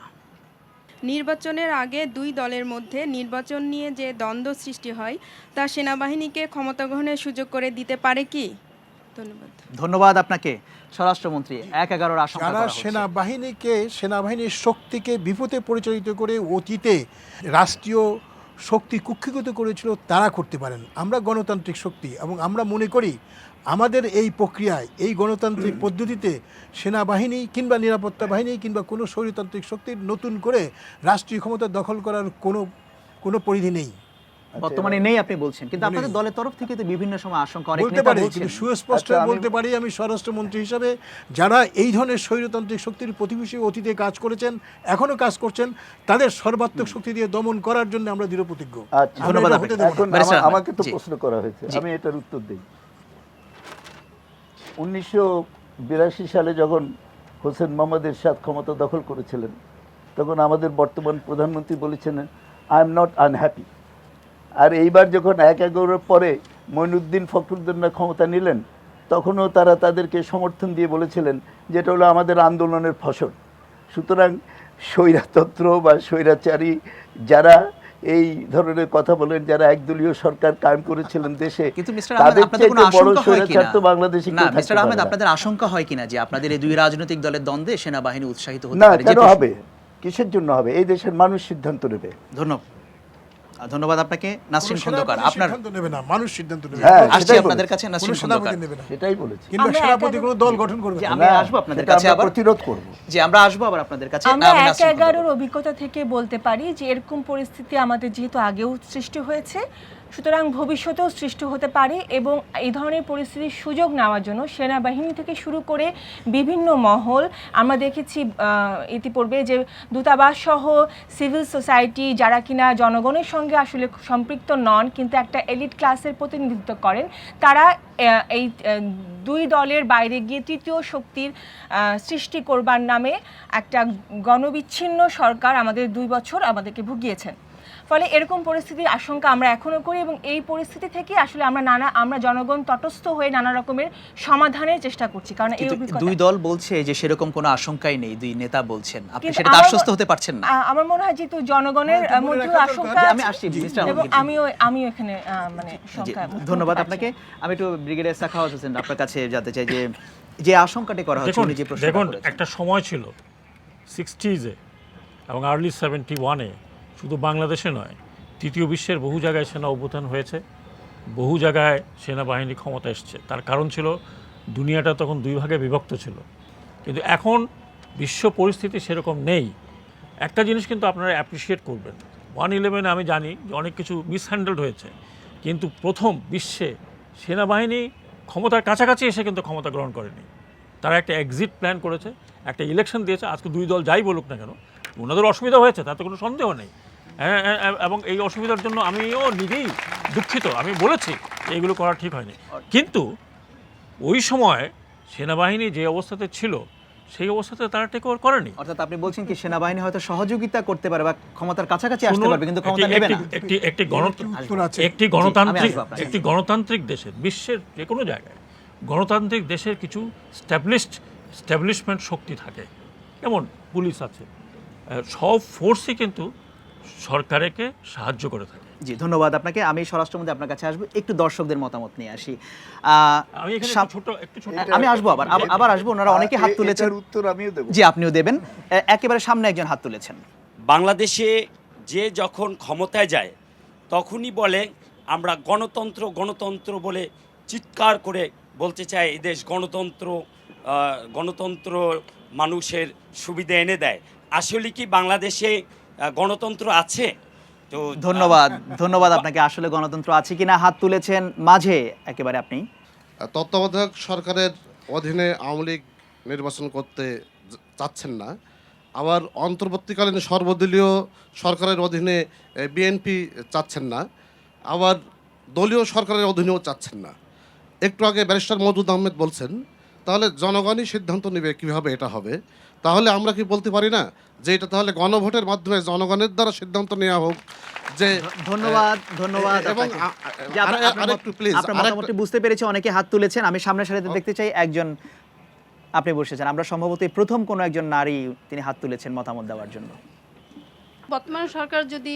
নির্বাচনের আগে দুই দলের মধ্যে নির্বাচন নিয়ে যে দ্বন্দ্ব সৃষ্টি হয় তা সেনাবাহিনীকে ক্ষমতা গ্রহণের সুযোগ করে দিতে পারে কি? ধন্যবাদ।
ধন্যবাদ আপনাকে। স্বরাষ্ট্রমন্ত্রী, ১/১১-র আশঙ্কা
যারা
করা হচ্ছে।
সেনাবাহিনীর শক্তিকে বিপথে পরিচালিত করে অতীতে রাষ্ট্রীয় শক্তি কুক্ষিগত করেছিল, তারা করতে পারেন। আমরা গণতান্ত্রিক শক্তি এবং আমরা মনে করি আমাদের এই প্রক্রিয়ায়, এই গণতান্ত্রিক পদ্ধতিতে সেনাবাহিনী কিংবা নিরাপত্তা বাহিনী কিংবা কোনো স্বৈরতান্ত্রিক শক্তির নতুন করে রাষ্ট্রীয় ক্ষমতা দখল করার কোনো পরিধি নেই।
বর্তমানে নেই আপনি বলছেন, কিন্তু আপনাদের দলের তরফ থেকে তো বিভিন্ন সময় আশঙ্কা অনেক
বলতে
নেতা
পারি,
বলছেন।
কিন্তু সুস্পষ্ট বলতে পারি আমি স্বরাষ্ট্রমন্ত্রী হিসাবে, যারা এই ধরনের স্বৈরতান্ত্রিক শক্তির প্রতিবেশী অতীতে কাজ করেছেন, এখনো কাজ করছেন, তাদের সর্বাত্মক শক্তি দিয়ে দমন করার জন্য আমরা দৃঢ় প্রতিজ্ঞ।
ধন্যবাদ।
এখন আমাকে তো প্রশ্ন করা হয়েছে, আমি এটার উত্তর দিই। 1982 সালে যখন হোসেন মোহাম্মদ এরশাদ ক্ষমতা দখল করেছিলেন, তখন আমাদের বর্তমান প্রধানমন্ত্রী বলেছিলেন, আই এম নট আনহ্যাপি। আর এইবার যখন ১/১১-র পরে মঈনুদ্দিন ফখরুদ্দিন ক্ষমতা নিলেন, তখনও তারা তাদেরকে সমর্থন দিয়ে বলেছিলেন যেটা হলো আমাদের আন্দোলনের ফসল। সুতরাং স্বৈরতন্ত্র বা স্বৈরাচারী যারা এই ধরনের কথা বলেন, যারা একদলীয় সরকার কায়েম করেছিলেন দেশে,
কিন্তু মিস্টার আহমেদ, আপনাদের কোনো আশঙ্কা হয় কিনা?
তো বাংলাদেশে
না মিস্টার আহমেদ, আপনাদের আশঙ্কা হয় কিনা যে আপনাদের এই দুই রাজনৈতিক দলের দ্বন্দ্বে সেনাবাহিনী উৎসাহিত হতে
না,
পারে?
কেন হবে? কিসের জন্য হবে? এই দেশের মানুষ সিদ্ধান্ত নেবে।
ধন্যবাদ আপনাকে। নাসরিন খন্দকার, আপনার
সিদ্ধান্ত নেবে না, মানুষ সিদ্ধান্ত নেবে।
আসছি আপনাদের কাছে। নাসরিন খন্দকার,
সেটাই বলেছি।
কিংবা সেনাপতি কোনো দল গঠন করবে না।
আমরা আসবো আপনাদের কাছে, আবার
প্রতিরোধ করব।
যে আমরা আসবো আবার আপনাদের কাছে।
আমরা ১/১১-র অভিজ্ঞতা থেকে বলতে পারি যে এরকম পরিস্থিতি আমাদের যেহেতু আগেও সৃষ্টি হয়েছে, সুতরাং ভবিষ্যতেও সৃষ্টি হতে পারে, এবং এই ধরনের পরিস্থিতির সুযোগ নেওয়ার জন্য সেনাবাহিনী থেকে শুরু করে বিভিন্ন মহল, আমরা দেখেছি ইতিপূর্বে যে দূতাবাস সহ সিভিল সোসাইটি, যারা কিনা জনগণের সঙ্গে আসলে সম্পৃক্ত নন কিন্তু একটা এলিট ক্লাসের প্রতিনিধিত্ব করেন, তারা এই দুই দলের বাইরে গিয়ে তৃতীয় শক্তির সৃষ্টি করবার নামে একটা গণবিচ্ছিন্ন সরকার আমাদের 2 বছর আমাদেরকে ভুগিয়েছেন। ফলে এরকম পরিস্থিতির আশঙ্কা আমরা এখনো করি, এবং এই পরিস্থিতি থেকে আসলে আমরা জনগণ তটস্থ হয়ে নানা রকমের সমাধানের চেষ্টা করছি। কারণ এই অভিজ্ঞতা,
দুই দল বলছে যে সেরকম কোনো আশঙ্কাই নেই, দুই নেতা বলছেন, আপনি সেটাতে আশ্বস্ত হতে পারছেন না?
আমার মনে হয় যেহেতু জনগণের মধ্যে আশঙ্কা
আমি আসছি মিস্টার
এবং আমিও এখানে মানে শঙ্কা।
ধন্যবাদ আপনাকে। আমি একটু ব্রিগেডিয়ার সাখাওয়াত হোসেন আপনার কাছে জানতে চাই যে আশঙ্কাটি করা হচ্ছে, উনি যে প্রশ্ন
দেখুন, একটা সময় ছিল 60s-এ এবং আর্লি 71-এ, শুধু বাংলাদেশে নয়, তৃতীয় বিশ্বের বহু জায়গায় সেনা অভ্যুত্থান হয়েছে, বহু জায়গায় সেনাবাহিনী ক্ষমতা এসছে। তার কারণ ছিল দুনিয়াটা তখন দুই ভাগে বিভক্ত ছিল। কিন্তু এখন বিশ্ব পরিস্থিতি সেরকম নেই। একটা জিনিস কিন্তু আপনারা অ্যাপ্রিসিয়েট করবেন, 1/11 আমি জানি যে অনেক কিছু মিসহ্যান্ডেলড হয়েছে, কিন্তু প্রথম বিশ্বে সেনাবাহিনী ক্ষমতার কাছাকাছি এসে কিন্তু ক্ষমতা গ্রহণ করেনি। তারা একটা এক্সিট প্ল্যান করেছে, একটা ইলেকশন দিয়েছে। আজকে দুই দল যাই বলুক না কেন, ওনাদের অসুবিধা হয়েছে, তাতে কোনো সন্দেহ নেই। এবং এই অসুবিধার জন্য আমিও নিজেই দুঃখিত। আমি বলেছি এইগুলো করা ঠিক হয়নি, কিন্তু ওই সময় সেনাবাহিনী যে অবস্থাতে ছিল সেই অবস্থাতে তারা টেক ওভার করেনি।
অর্থাৎ আপনি বলছেন কি সেনাবাহিনী হয়তো সহযোগিতা করতে পারে বা ক্ষমতার কাছাকাছি আসতে পারবে, কিন্তু ক্ষমতা নেবে না।
একটি গণতান্ত্রিক দেশের, বিশ্বের যে কোনো জায়গায় গণতান্ত্রিক দেশের কিছু স্ট্যাবলিশমেন্ট শক্তি থাকে, যেমন পুলিশ আছে, সব ফোর্সই কিন্তু সরকারকে সাহায্য করে থাকে।
জি, ধন্যবাদ আপনাকে। আমি স্বরাষ্ট্রমন্ত্রী আপনার কাছে আসবো, একটু দর্শকদের মতামত নিয়ে আসি। আমি আসবো, আবার আসবো। ওনারা অনেকে হাত তুলেছেন,
উত্তর আমিও দেব।
জি, আপনিও দেবেন। একেবারে সামনে একজন হাত তুলেছেন।
বাংলাদেশে যে যখন ক্ষমতায় যায় তখনই বলে আমরা গণতন্ত্র গণতন্ত্র বলে চিৎকার করে বলতে চায় এই দেশ গণতন্ত্র মানুষের সুবিধা এনে দেয়। আসলে কি বাংলাদেশে গণতন্ত্র আছে? তো
ধন্যবাদ আপনাকে। আসলে গণতন্ত্র আছে কিনা হাত তুলেছেন মাঝে একেবারে আপনি।
তত্ত্বাবধায়ক সরকারের অধীনে আওয়ামী লীগ নির্বাচন করতে চাচ্ছেন না, আবার অন্তর্বর্তীকালীন সর্বদলীয় সরকারের অধীনে বিএনপি চাচ্ছেন না, আবার দলীয় সরকারের অধীনেও চাচ্ছেন না। একটু আগে ব্যারিস্টার মওদুদ আহমেদ বলছেন তাহলে জনগণই সিদ্ধান্ত নেবে কীভাবে এটা হবে। তাহলে আমরা কি বলতে পারি না যে এটা তাহলে গণভোটের মাধ্যমে জনগণের দ্বারা সিদ্ধান্ত নেওয়া হোক যে
ধন্যবাদ
এবং
আপনাকে। যে আপনার
আরেকটু প্লিজ
আপনার মতামতটি বুঝতে পেরেছি, অনেকে হাত তুলেছেন, আমি সামনের সারিতে দেখতে চাই একজন। আপনি বসেছেন, আমরা সম্ভবত এই প্রথম কোনো একজন নারী তিনি হাত তুলেছেন মতামত দেওয়ার জন্য।
বর্তমান সরকার যদি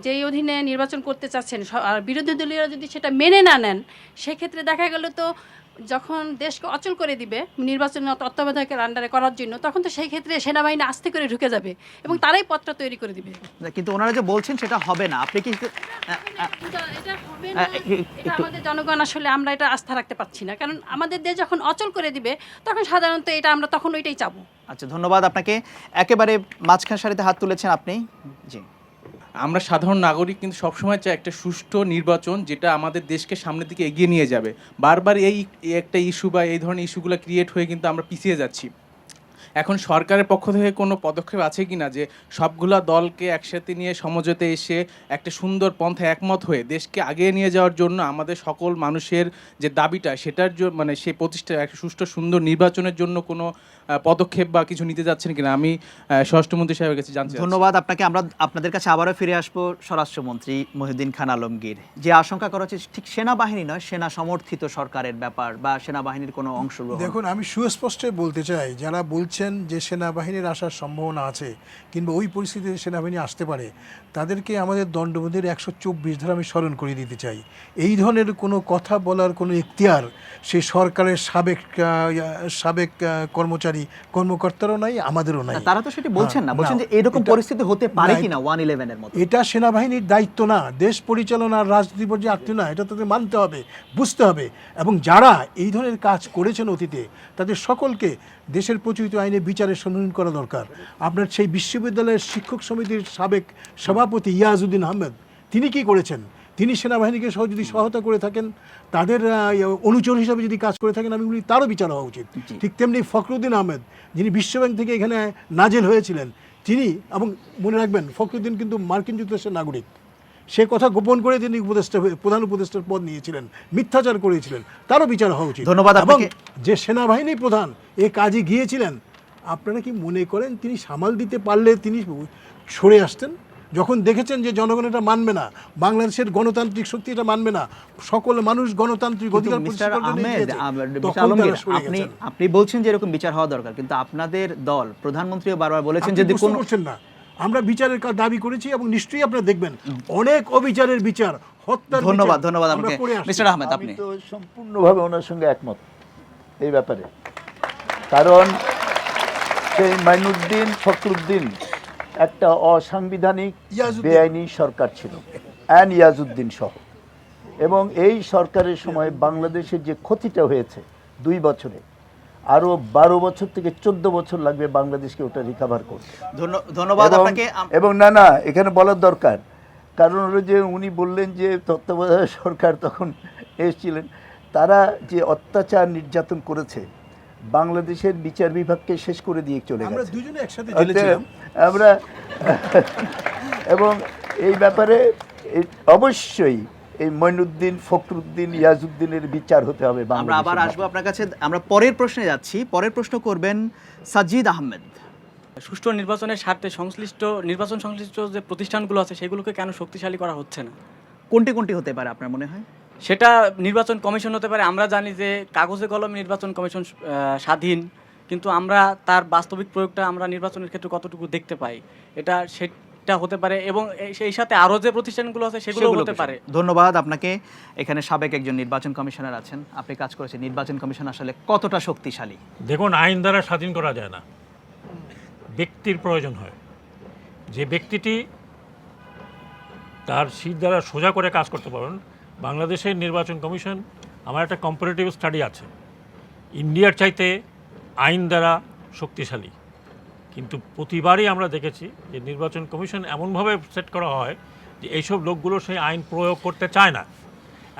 যেই অধীনে নির্বাচন করতে চাচ্ছেন আর বিরোধী দলীয়রা যদি সেটা মেনে না নেন, সেক্ষেত্রে দেখা গেল তো যখন দেশকে অচল করে দিবে নির্বাচন তত্ত্বাবধায়কের আন্ডারে করার জন্য, তখন তো সেই ক্ষেত্রে সেনাবাহিনী আস্তে করে ঢুকে যাবে এবং তারাই পথটা তৈরি করে দিবে।
কিন্তু ওনারা যে বলছেন সেটা হবে না, আপনি কি
এটা হবে না, এটা আমাদের জনগণ আসলে আমরা এটা আস্থা রাখতে পারছি না, কারণ আমাদের দেশ যখন অচল করে দিবে তখন সাধারণত এটা আমরা তখন ওইটাই চাবো।
আচ্ছা, ধন্যবাদ আপনাকে। একেবারে মাঝখান সারিতে হাত তুলেছেন আপনি। জি,
আমরা সাধারণ নাগরিক কিন্তু সবসময় চাই একটা সুষ্ঠু নির্বাচন যেটা আমাদের দেশকে সামনের দিকে এগিয়ে নিয়ে যাবে। বারবার এই একটা ইস্যু বা এই ধরনের ইস্যুগুলো ক্রিয়েট হয়ে কিন্তু আমরা পিছিয়ে যাচ্ছি। এখন সরকারের পক্ষ থেকে কোনো পদক্ষেপ আছে কি না যে সবগুলা দলকে একসাথে নিয়ে সমঝোতে এসে একটা সুন্দর পন্থা একমত হয়ে দেশকে আগিয়ে নিয়ে যাওয়ার জন্য আমাদের সকল মানুষের যে দাবিটা সেটার জন্য মানে সেই প্রতিষ্ঠা একটা সুষ্ঠু সুন্দর নির্বাচনের জন্য কোনো পদক্ষেপ বা কিছু নিতে যাচ্ছেন কিনা আমি স্বরাষ্ট্রমন্ত্রী সাহেবের কাছে জানতে চাই।
ধন্যবাদ আপনাকে। আমরা আপনাদের কাছে আবারও ফিরে আসবো স্বরাষ্ট্রমন্ত্রী মহিউদ্দিন খান আলমগীর। যে আশঙ্কা করা হচ্ছে ঠিক সেনাবাহিনী নয়, সেনা সমর্থিত সরকারের ব্যাপার বা সেনাবাহিনীর কোনো অংশগ্রহণ।
দেখুন, আমি সুস্পষ্টই বলতে চাই, যারা বলছেন যে সেনাবাহিনীর আসার সম্ভাবনা আছে কিংবা ওই পরিস্থিতিতে সেনাবাহিনী আসতে পারে, তাদেরকে আমাদের দণ্ডবিধির 124 ধারা আমি স্মরণ করে দিতে চাই। এই ধরনের কোনো কথা বলার কোনো এখতিয়ার সে সরকারের সাবেক কর্মচারী কর্মকর্তারও নাই, আমাদেরও নাই।
তারা তো সেটা বলছেন না, বলছেন যে এরকম পরিস্থিতি হতে পারে কিনা 111 এর মতো।
এটা সেনাবাহিনীর দায়িত্ব না, দেশ পরিচালনার রাজনীতি পর্যায়ে আত্মীয় না, এটা তাদের মানতে হবে, বুঝতে হবে। এবং যারা এই ধরনের কাজ করেছেন অতীতে, তাদের সকলকে দেশের প্রচলিত আইনে বিচারের সম্মুখীন করা দরকার। আপনার সেই বিশ্ববিদ্যালয়ের শিক্ষক সমিতির সাবেক সভাপতি ইয়াজউদ্দিন আহমেদ, তিনি কি করেছেন? তিনি সেনাবাহিনীকে যদি সহায়তা করে থাকেন, তাদের অনুচর হিসাবে যদি কাজ করে থাকেন, আমি বলি তারও বিচার হওয়া উচিত। ঠিক তেমনি ফখরুদ্দিন আহমেদ, যিনি বিশ্বব্যাংক থেকে এখানে নাজেল হয়েছিলেন, তিনি, এবং মনে রাখবেন ফখরুদ্দিন কিন্তু মার্কিন যুক্তরাষ্ট্রের নাগরিক, সে কথা গোপন করে তিনি প্রধান উপদেষ্টার পদ নিয়েছিলেন, মিথ্যাচার করেছিলেন, তারও বিচার হওয়া উচিত।
ধন্যবাদ।
এবং যে সেনাবাহিনী প্রধান এ কাজে গিয়েছিলেন, আপনারা কি মনে করেন তিনি সামাল দিতে পারলে তিনি সরে আসতেন? যখন দেখেছেন যে জনগণ এটা মানবে না, বাংলাদেশের গণতান্ত্রিক শক্তি এটা মানবে না, সকল মানুষ গণতান্ত্রিক অধিকার
আপনি বলছেন যে এরকম বিচার হওয়া দরকার, কিন্তু আপনাদের দল প্রধানমন্ত্রীও বারবার বলেছেন যে
কোনো করছেন না। আমরা বিচারের দাবি করেছি এবং নিশ্চয়ই আপনারা দেখবেন অনেক অবিচারের বিচার, হত্যা।
ধন্যবাদ আপনাকে। মিস্টার আহমেদ, আপনি?
আমি তো সম্পূর্ণভাবে ওনার সঙ্গে একমত এই ব্যাপারে, কারণ সেই মাইনুদ্দিন ফখরুদ্দিন একটা অসাংবিধানিক বেআইনি সরকার ছিল, ইয়াজউদ্দিন সহ। এবং এই সরকারের সময় বাংলাদেশের যে ক্ষতিটা হয়েছে 2 বছরে, আরও 12 বছর থেকে 14 বছর লাগবে বাংলাদেশকে ওটা রিকভার করতে।
ধন্যবাদ আপনাকে।
এবং না এখানে বলার দরকার, কারণ হলো যে উনি বললেন যে তত্ত্বাবধায়ক সরকার তখন এসেছিলেন, তারা যে অত্যাচার নির্যাতন করেছে, বাংলাদেশের বিচার বিভাগকে শেষ করে দিয়ে চলে গেছে।
আমরা দুজনে একসাথে জেলে ছিলাম
আমরা। এবং এই ব্যাপারে অবশ্যই এই মঈনুদ্দিন, ফখরুদ্দিন, ইয়াজউদ্দিনের বিচার হতে হবে।
আমরা আবার আসবো আপনার কাছে। আমরা পরের প্রশ্নে যাচ্ছি। পরের প্রশ্ন করবেন সাজিদ আহমেদ।
সুষ্ঠু নির্বাচনের স্বার্থে নির্বাচন সংশ্লিষ্ট যে প্রতিষ্ঠানগুলো আছে সেগুলোকে কেন শক্তিশালী করা হচ্ছে না?
কোনটি হতে পারে আপনার মনে হয়?
সেটা নির্বাচন কমিশন হতে পারে। আমরা জানি যে কাগজে কলমে নির্বাচন কমিশন স্বাধীন, কিন্তু আমরা তার বাস্তবিক প্রয়োগটা আমরা নির্বাচনের ক্ষেত্রে কতটুকু দেখতে পাই, সেটা হতে পারে। এবং সেই সাথে আরও যে প্রতিষ্ঠানগুলো আছে সেগুলো হতে পারে।
ধন্যবাদ আপনাকে। এখানে সাবেক একজন নির্বাচন কমিশনার আছেন, আপনি কাজ করেছেন। নির্বাচন কমিশন আসলে কতটা শক্তিশালী?
দেখুন, আইন দ্বারা স্বাধীন করা যায় না, ব্যক্তির প্রয়োজন হয়। যে ব্যক্তিটি তার সিট দ্বারা সোজা করে কাজ করতে পারেন। বাংলাদেশের নির্বাচন কমিশন, আমার একটা কম্পারেটিভ স্টাডি আছে, ইন্ডিয়ার চাইতে আইন দ্বারা শক্তিশালী। কিন্তু প্রতিবারই আমরা দেখেছি যে নির্বাচন কমিশন এমনভাবে সেট করা হয় যে এইসব লোকগুলো সেই আইন প্রয়োগ করতে চায় না,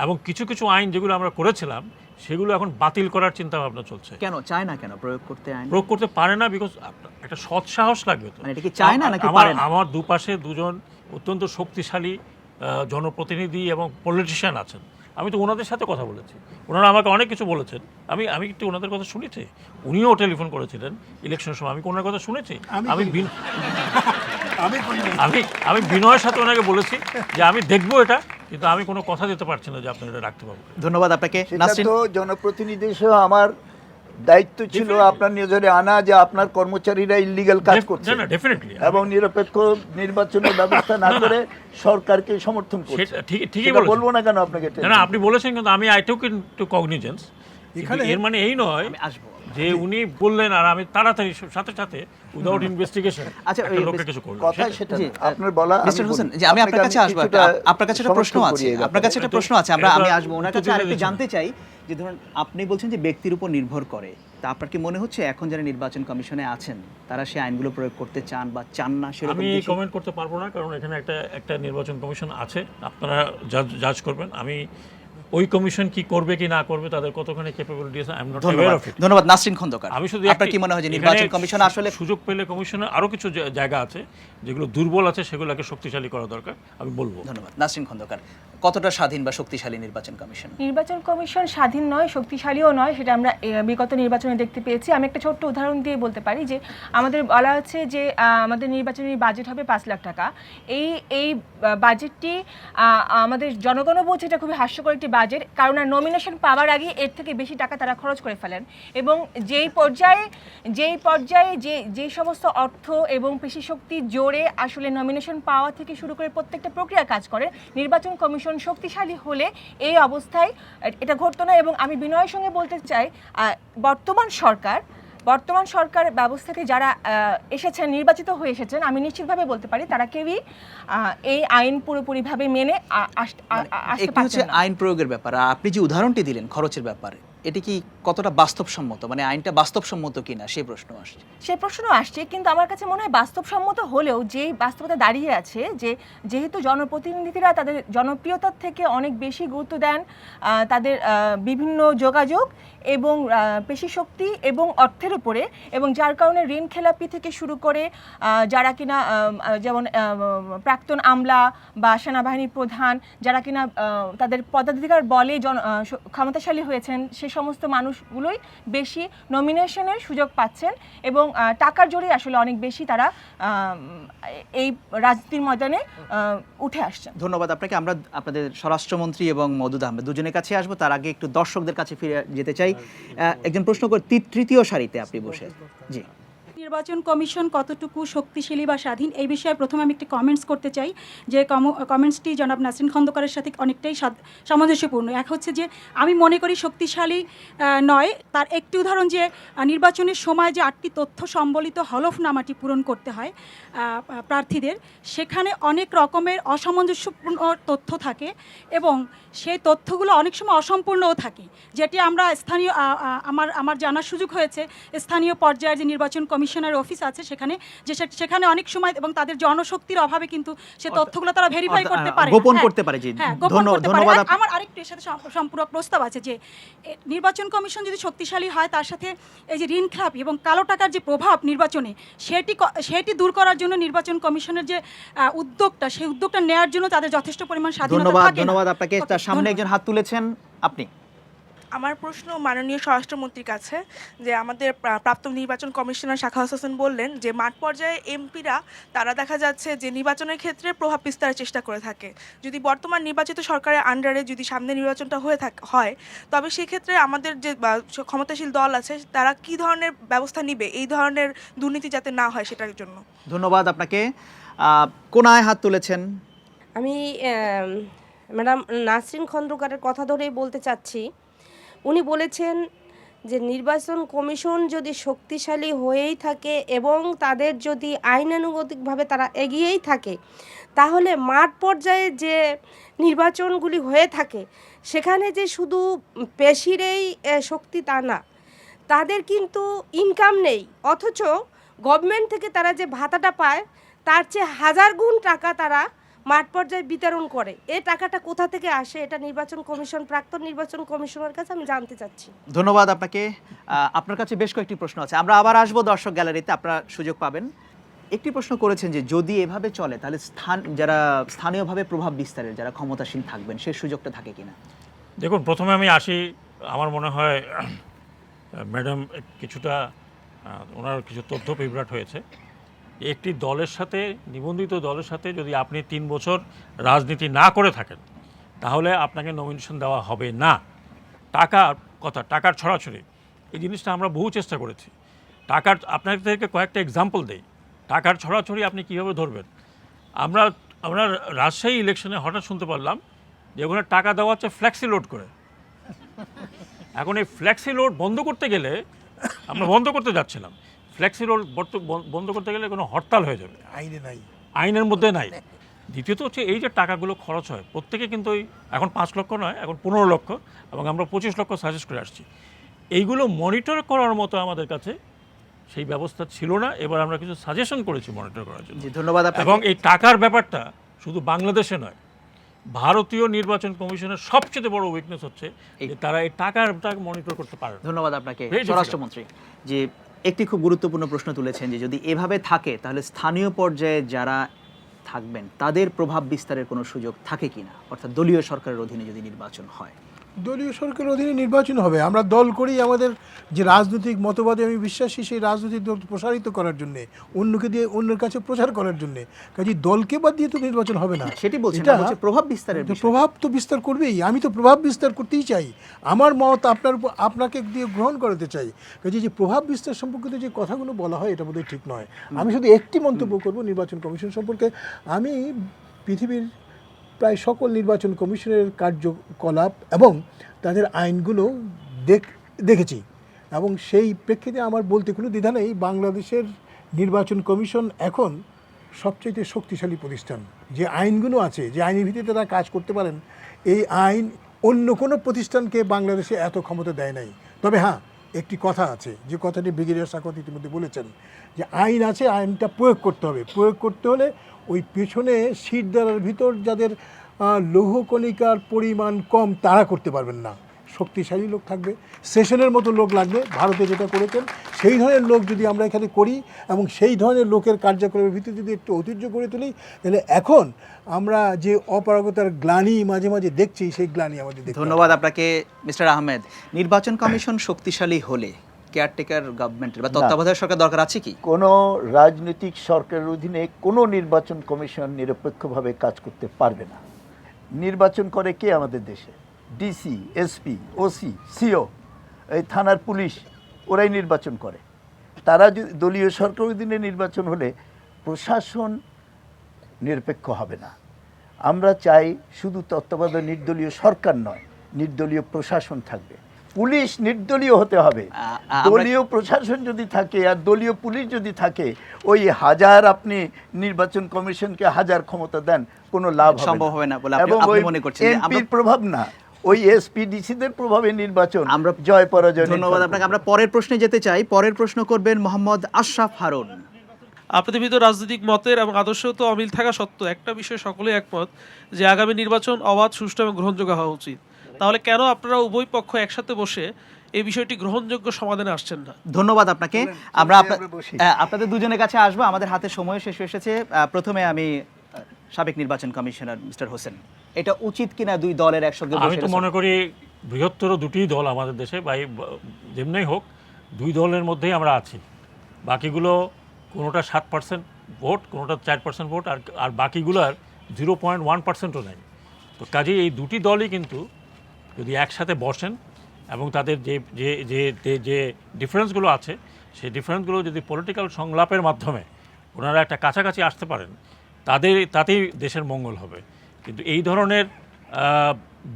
এবং কিছু কিছু আইন যেগুলো আমরা করেছিলাম সেগুলো এখন বাতিল করার চিন্তা ভাবনা চলছে।
কেন চায় না? কেন প্রয়োগ করতে আইন
প্রয়োগ করতে পারে না? বিকজ একটা সৎ সাহস লাগবে তো।
এটা কি চায় না নাকি পারে না?
আমার দুপাশে দুজন অত্যন্ত শক্তিশালী জনপ্রতিনিধি এবং পলিটিশিয়ান আছেন, আমি তো ওনাদের সাথে কথা বলেছি, ওনারা আমাকে অনেক কিছু বলেছেন, আমি একটু ওনাদের কথা শুনেছি। উনিও টেলিফোন করেছিলেন ইলেকশনের সময়, আমি কি ওনার কথা শুনেছি? আমি বিনয়ের সাথে ওনাকে বলেছি যে আমি দেখবো এটা, কিন্তু আমি কোনো কথা দিতে পারছি না যে আপনারা এটা রাখতে পারবো।
ধন্যবাদ আপনাকে।
সেটা তো জনপ্রতিনিধি হিসেবে আমার দায়িত্ব ছিল আপনার নজরে আনা যে আপনার কর্মচারীরা ইল্লিগাল কাজ করছে এবং নিরপেক্ষ নির্বাচনের ব্যবস্থা না করে সরকারকে সমর্থন করছে।
ঠিকই
বলবো না কেন আপনাকে?
না, আপনি বলেছেন, কিন্তু আমি আই টুক ইনটু কগনিজেন্স। এর মানে এই নয় যে উনি বললেন আর আমি তাড়াতাড়ি সাথে সাথে উইদাউট ইনভেস্টিগেশন লোককে কিছু করলাম।
কথা সেটা আপনার বলা।
মিস্টার হোসেন, যে আমি আপনার কাছে আসবো, আপনার কাছে একটা প্রশ্ন আছে, আপনার কাছে একটা প্রশ্ন আছে, আমি আসবো ওনার কাছে। আরেকটু জানতে চাই যে ধরুন আপনি বলছেন যে ব্যক্তির উপর নির্ভর করে, তা আপনার কি মনে হচ্ছে এখন যারা নির্বাচন কমিশনে আছেন তারা সেই আইনগুলো প্রয়োগ করতে চান বা চান না? সেরকম
আমি কমেন্ট করতে পারবো না, কারণ এখানে একটা নির্বাচন কমিশন আছে, আপনারা জাজ করবেন। আমি ওই কমিশন কি করবে কি না করবে, তাদের কতখানি ক্যাপাবিলিটি আছে, I am not aware of it.
ধন্যবাদ। নাসরিন খন্দকার,
আমি শুধু
আপনার কি মনে হয় যে নির্বাচন কমিশন আসলে
সুযোগ পেলে কমিশনের আরো কিছু জায়গা আছে যেগুলো দুর্বল আছে, সেগুলোকে শক্তিশালী করা দরকার, আমি বলবো।
ধন্যবাদ। নাসরিন খন্দকার, কতটা স্বাধীন বা শক্তিশালী নির্বাচন কমিশন?
নির্বাচন কমিশন স্বাধীন নয়, শক্তিশালীও নয়, সেটা আমরা বিগত নির্বাচনে দেখতে পেয়েছি। আমি একটা ছোট্ট উদাহরণ দিয়ে বলতে পারি যে আমাদের বলা হচ্ছে যে আমাদের নির্বাচনী বাজেট হবে 5 লাখ টাকা। এই বাজেটটি আমাদের জনগণও বলছে এটা খুবই হাস্যকর একটি বাজেট, কারণ নমিনেশন পাওয়ার আগে এর থেকে বেশি টাকা তারা খরচ করে ফেলেন, এবং যেই পর্যায়ে যে সমস্ত অর্থ এবং পেশি শক্তি জোরে আসলে নমিনেশন পাওয়া থেকে শুরু করে প্রত্যেকটা প্রক্রিয়া কাজ করে, নির্বাচন কমিশন শক্তিশালী হলে এই অবস্থায় এটা ঘটতো না। এবং আমি বিনয়ের সঙ্গে বলতে চাই, বর্তমান সরকার ব্যবস্থাতে যারা এসেছেন, নির্বাচিত হয়ে এসেছেন, আমি নিশ্চিতভাবে বলতে পারি তারা কেউই এই আইন পুরোপুরিভাবে মেনে আসতে পারছেন না।
আইন প্রয়োগের ব্যাপার আপনি যে উদাহরণটি দিলেন খরচের ব্যাপারে, এটি কি কতটা বাস্তবসম্মত, মানে আইনটা বাস্তবসম্মত কিনা সেই প্রশ্ন আসছে।
সেই প্রশ্ন আসছে, কিন্তু আমার কাছে মনে হয় বাস্তবসম্মত হলেও যেই বাস্তবতা দাঁড়িয়ে আছে যে যেহেতু জনপ্রতিনিধিরা তাদের জনপ্রিয়তার থেকে অনেক বেশি গুরুত্ব দেন তাদের বিভিন্ন যোগাযোগ এবং পেশি শক্তি এবং অর্থের উপরে, এবং যার কারণে ঋণ খেলাপি থেকে শুরু করে যারা কিনা যেমন প্রাক্তন আমলা বা সেনাবাহিনী প্রধান যারা কিনা তাদের পদাধিকার বলে ক্ষমতাশালী হয়েছেন, সে সমস্ত মানুষগুলোই বেশি নমিনেশনের সুযোগ পাচ্ছেন এবং টাকার জোরে আসলে অনেক বেশি তারা এই রাজনীতির ময়দানে উঠে আসছেন।
ধন্যবাদ আপনাকে। আমরা আপনাদের স্বরাষ্ট্রমন্ত্রী এবং মওদুদ আহমেদ দুজনের কাছে আসবো, তার আগে একটু দর্শকদের কাছে ফিরে যেতে চাই। একজন প্রশ্ন করে তৃতীয় সারিতে আপনি বসে। জি,
নির্বাচন কমিশন কতটুকু শক্তিশালী বা স্বাধীন, এই বিষয়ে প্রথমে আমি একটি কমেন্টস করতে চাই, যে কমেন্টসটি জনাব নাসরিন খন্দকারের সাথে অনেকটাই সামঞ্জস্যপূর্ণ। এক হচ্ছে যে আমি মনে করি শক্তিশালী নয়, তার একটি উদাহরণ যে নির্বাচনের সময় যে 8টি তথ্য সম্বলিত হলফনামাটি পূরণ করতে হয় প্রার্থীদের, সেখানে অনেক রকমের অসামঞ্জস্যপূর্ণ তথ্য থাকে এবং সেই তথ্যগুলো অনেক সময় অসম্পূর্ণও থাকে, যেটি আমরা স্থানীয় আমার জানার সুযোগ হয়েছে স্থানীয় পর্যায়ে যে নির্বাচন কমিশনের অফিস আছে সেখানে অনেক সময় এবং তাদের জনশক্তির অভাবে কিন্তু সে তথ্যগুলো তারা ভেরিফাই করতে পারে,
গোপন করতে পারে। জি,
ধন্যবাদ। আমার আরেকটু এর সাথে সম্পূরক প্রস্তাব আছে যে নির্বাচন কমিশন যদি শক্তিশালী হয়, তার সাথে এই যে ঋণ খেলাপি এবং কালো টাকার যে প্রভাব নির্বাচনে, সেটি দূর করার জন্য নির্বাচন কমিশনের যে উদ্যোগটা, সেই উদ্যোগটা নেওয়ার জন্য তাদের যথেষ্ট পরিমাণ স্বাধীনতা থাকে।
ধন্যবাদ আপনাকে। তার সামনে একজন হাত তুলেছেন, আপনি।
আমার প্রশ্ন মাননীয় স্বরাষ্ট্রমন্ত্রীর কাছে, যে আমাদের প্রাপ্ত নির্বাচন কমিশনার শাখাওয়াত হোসেন বললেন যে মাঠ পর্যায়ে এমপিরা তারা দেখা যাচ্ছে যে নির্বাচনের ক্ষেত্রে প্রভাব বিস্তারের চেষ্টা করে থাকে। যদি বর্তমান নির্বাচিত সরকারের আন্ডারে যদি সামনে নির্বাচনটা হয়, তবে সেক্ষেত্রে আমাদের যে ক্ষমতাশীল দল আছে তারা কি ধরনের ব্যবস্থা নিবে এই ধরনের দুর্নীতি যাতে না হয় সেটার জন্য?
ধন্যবাদ আপনাকে। কোনায় হাত তুলেছেন?
আমি ম্যাডাম নাসরিন খন্দকারের কথা ধরেই বলতে চাচ্ছি। উনি বলেছেন যে নির্বাচন কমিশন যদি শক্তিশালী হয়েই থাকে এবং তাদের যদি আইনানুগতিকভাবে তারা এগিয়েই থাকে, তাহলে মাঠ পর্যায়ে যে নির্বাচনগুলি হয়ে থাকে সেখানে যে শুধু পেশিরই শক্তি তা না, তাদের কিন্তু ইনকাম নেই, অথচ গভর্নমেন্ট থেকে তারা যে ভাতাটা পায় তার চেয়ে 1000 গুণ টাকা তারা মাঠ পর্যায়ে বিতরণ করে। এই টাকাটা কোথা থেকে আসে, এটা নির্বাচন কমিশন, প্রাক্তন নির্বাচন কমিশনের কাছে আমি জানতে চাচ্ছি।
ধন্যবাদ আপনাকে। আপনার কাছে বেশ কয়েকটি প্রশ্ন আছে, আমরা আবার আসবো দর্শক গ্যালারিতে, আপনারা সুযোগ পাবেন। একটি প্রশ্ন করেছেন যে যদি এভাবে চলে তাহলে যারা স্থানীয়ভাবে প্রভাব বিস্তারের যারা ক্ষমতাসীন থাকবেন সেই সুযোগটা থাকে কিনা?
দেখুন, প্রথমে আমি আসি, আমার মনে হয় ম্যাডাম কিছুটা ওনার কিছু তথ্য বিভ্রাট হয়েছে। একটি দলের সাথে, নিবন্ধিত দলের সাথে যদি আপনি 3 বছর রাজনীতি না করে থাকেন তাহলে আপনাকে নমিনেশন দেওয়া হবে না। টাকার ছড়াছড়ি, এই জিনিসটা আমরা বহু চেষ্টা করেছি। আপনাদেরকে কয়েকটা এক্সাম্পল দেই। টাকার ছড়াছড়ি আপনি কীভাবে ধরবেন? আমরা রাজশাহী ইলেকশনে হঠাৎ শুনতে পারলাম যে ওখানে টাকা দেওয়া হচ্ছে ফ্ল্যাক্সি লোড করে। এখন এই ফ্ল্যাক্সি লোড বন্ধ করতে গেলে, আমরা বন্ধ করতে যাচ্ছিলাম, ফ্ল্যাক্সি লোড বন্ধ করতে গেলে কোনো হরতাল হয়ে যাবে,
আইনে নাই,
আইনের মধ্যে নাই। দ্বিতীয়ত হচ্ছে এই যে টাকাগুলো খরচ হয় প্রত্যেকে কিন্তু এখন 5 লক্ষ নয়, এখন 15 লক্ষ, এবং আমরা 25 লক্ষ সাজেস্ট করে আসছি। এইগুলো মনিটর করার মতো আমাদের কাছে সেই ব্যবস্থা ছিল না। এবার আমরা কিছু সাজেশন করেছি মনিটর করার জন্য।
ধন্যবাদ।
এবং এই টাকার ব্যাপারটা শুধু বাংলাদেশে নয়, ভারতীয় নির্বাচন কমিশনের সবচেয়ে বড় উইকনেস হচ্ছে যে তারা এই টাকাটা মনিটর করতে পারে।
ধন্যবাদ আপনাকে স্বরাষ্ট্রমন্ত্রী। যে একটি খুব গুরুত্বপূর্ণ প্রশ্ন তুলেছেন যে যদি এভাবে থাকে তাহলে স্থানীয় পর্যায়ে যারা থাকবেন তাদের প্রভাব বিস্তারের কোনো সুযোগ থাকে কিনা, অর্থাৎ দলীয় সরকারের অধীনে যদি নির্বাচন হয়।
দলীয় সরকারের অধীনে নির্বাচন হবে, আমরা দল করেই আমাদের যে রাজনৈতিক মতবাদে আমি বিশ্বাসী সেই রাজনৈতিক দল প্রসারিত করার জন্যে, অন্যকে দিয়ে অন্যের কাছে প্রচার করার জন্যে। কাজে দলকে বাদ দিয়ে তো নির্বাচন হবে না।
সেটি বলছি, প্রভাব বিস্তারের
প্রভাব তো বিস্তার করবেই, আমি তো প্রভাব বিস্তার করতেই চাই, আমার মত আপনাকে দিয়ে গ্রহণ করাতে চাই। কাজে যে প্রভাব বিস্তার সম্পর্কিত যে কথাগুলো বলা হয় এটা বোধহয় ঠিক নয়। আমি শুধু একটি মন্তব্য করব নির্বাচন কমিশন সম্পর্কে। আমি পৃথিবীর প্রায় সকল নির্বাচন কমিশনের কার্যকলাপ এবং তাদের আইনগুলো দেখেছি, এবং সেই প্রেক্ষিতে আমার বলতে কোনো দ্বিধা নেই, বাংলাদেশের নির্বাচন কমিশন এখন সবচেয়ে শক্তিশালী প্রতিষ্ঠান। যে আইনগুলো আছে, যে আইনের ভিত্তিতে তারা কাজ করতে পারেন, এই আইন অন্য কোনো প্রতিষ্ঠানকে বাংলাদেশে এত ক্ষমতা দেয় নাই। তবে হ্যাঁ, একটি কথা আছে, যে কথাটি ব্রিগেডিয়ার সাখাওয়াত ইতিমধ্যে বলেছেন, যে আইন আছে, আইনটা প্রয়োগ করতে হবে। প্রয়োগ করতে হলে ওই পেছনে শিরদাঁড়ার ভিতর যাদের লৌহকণিকার পরিমাণ কম তারা করতে পারবেন না, শক্তিশালী লোক থাকবে, সেশনের মতো লোক লাগবে। ভারতে যেটা করেছেন সেই ধরনের লোক যদি আমরা এখানে করি এবং সেই ধরনের লোকের কার্যক্রমের ভিত্তিতে যদি একটু ঐতিহ্য করে তুলি, তাহলে এখন আমরা যে অপারগতার গ্লানি মাঝে মাঝে দেখছি সেই গ্লানি আমাদের দেখতে।
ধন্যবাদ আপনাকে মিস্টার আহমেদ। নির্বাচন কমিশন শক্তিশালী হলে কেয়ারটেকার গভর্নমেন্টের বা তত্ত্বাবধায়ক সরকার দরকার আছে কি?
কোনো রাজনৈতিক সরকারের অধীনে কোনো নির্বাচন কমিশন নিরপেক্ষভাবে কাজ করতে পারবে না। নির্বাচন করে কে আমাদের দেশে? ডিসি, এসপি, ওসি, সিও, এই থানার পুলিশ, ওরাই নির্বাচন করে। তারা যদি দলীয় সরকারের অধীনে নির্বাচন হলে প্রশাসন নিরপেক্ষ হবে না। আমরা চাই শুধু তত্ত্বাবধায়ক নির্দলীয় সরকার নয়, নির্দলীয় প্রশাসন থাকবে। পুলিশ নির্দলীয় হতে হবে। দলীয় প্রশাসন যদি থাকে আর দলীয় পুলিশ যদি থাকে, ওই হাজার আপনি নির্বাচন কমিশনকে হাজার ক্ষমতা দেন, কোনো লাভ
সম্ভব হবে না বলে আপনি মনে করছেন?
এমপির প্রভাব না, ওই এসপিডিসিদের প্রভাবে নির্বাচন আমরা জয় পরাজয়।
ধন্যবাদ আপনাকে। আমরা পরের প্রশ্নে যেতে চাই। পরের প্রশ্ন করবেন মোহাম্মদ আশরাফ হারুন।
আপনাদের ভিতর রাজনৈতিক মতের এবং আদর্শ তো অমিল থাকা সত্ত্বেও একটা বিষয়ে সকলেই একমত যে আগামী নির্বাচন অবাধ, সুষ্ঠু এবং গ্রহণযোগ্য হওয়া উচিত। তাহলে কেন আপনারা উভয় পক্ষ একসাথে বসে এই বিষয়টি গ্রহণযোগ্য সমাধানে আসছেন না?
ধন্যবাদ আপনাকে। আমরা আপনাদের দুজনের কাছে আসবো, আমাদের হাতে সময় শেষ হয়ে এসেছে। প্রথমে আমি সাবেক নির্বাচন কমিশনার মিস্টার হোসেন, এটা উচিত কিনা দুই দলের একসঙ্গে বসে?
আমি তো মনে করি বৃহত্তর দুটি দল আমাদের দেশে, বা যেমনি হোক দুই দলের মধ্যেই আমরা আছি। বাকিগুলো কোনোটা 7% ভোট, কোনোটা 4% ভোট, আর বাকিগুলোর 0.1%ও নেই। তো কাজেই এই দুটি দলই কিন্তু যদি একসাথে বসেন এবং তাদের যে ডিফারেন্সগুলো আছে সেই ডিফারেন্সগুলো যদি পলিটিক্যাল সংলাপের মাধ্যমে ওনারা একটা কাছাকাছি আসতে পারেন, তাতেই দেশের মঙ্গল হবে। কিন্তু এই ধরনের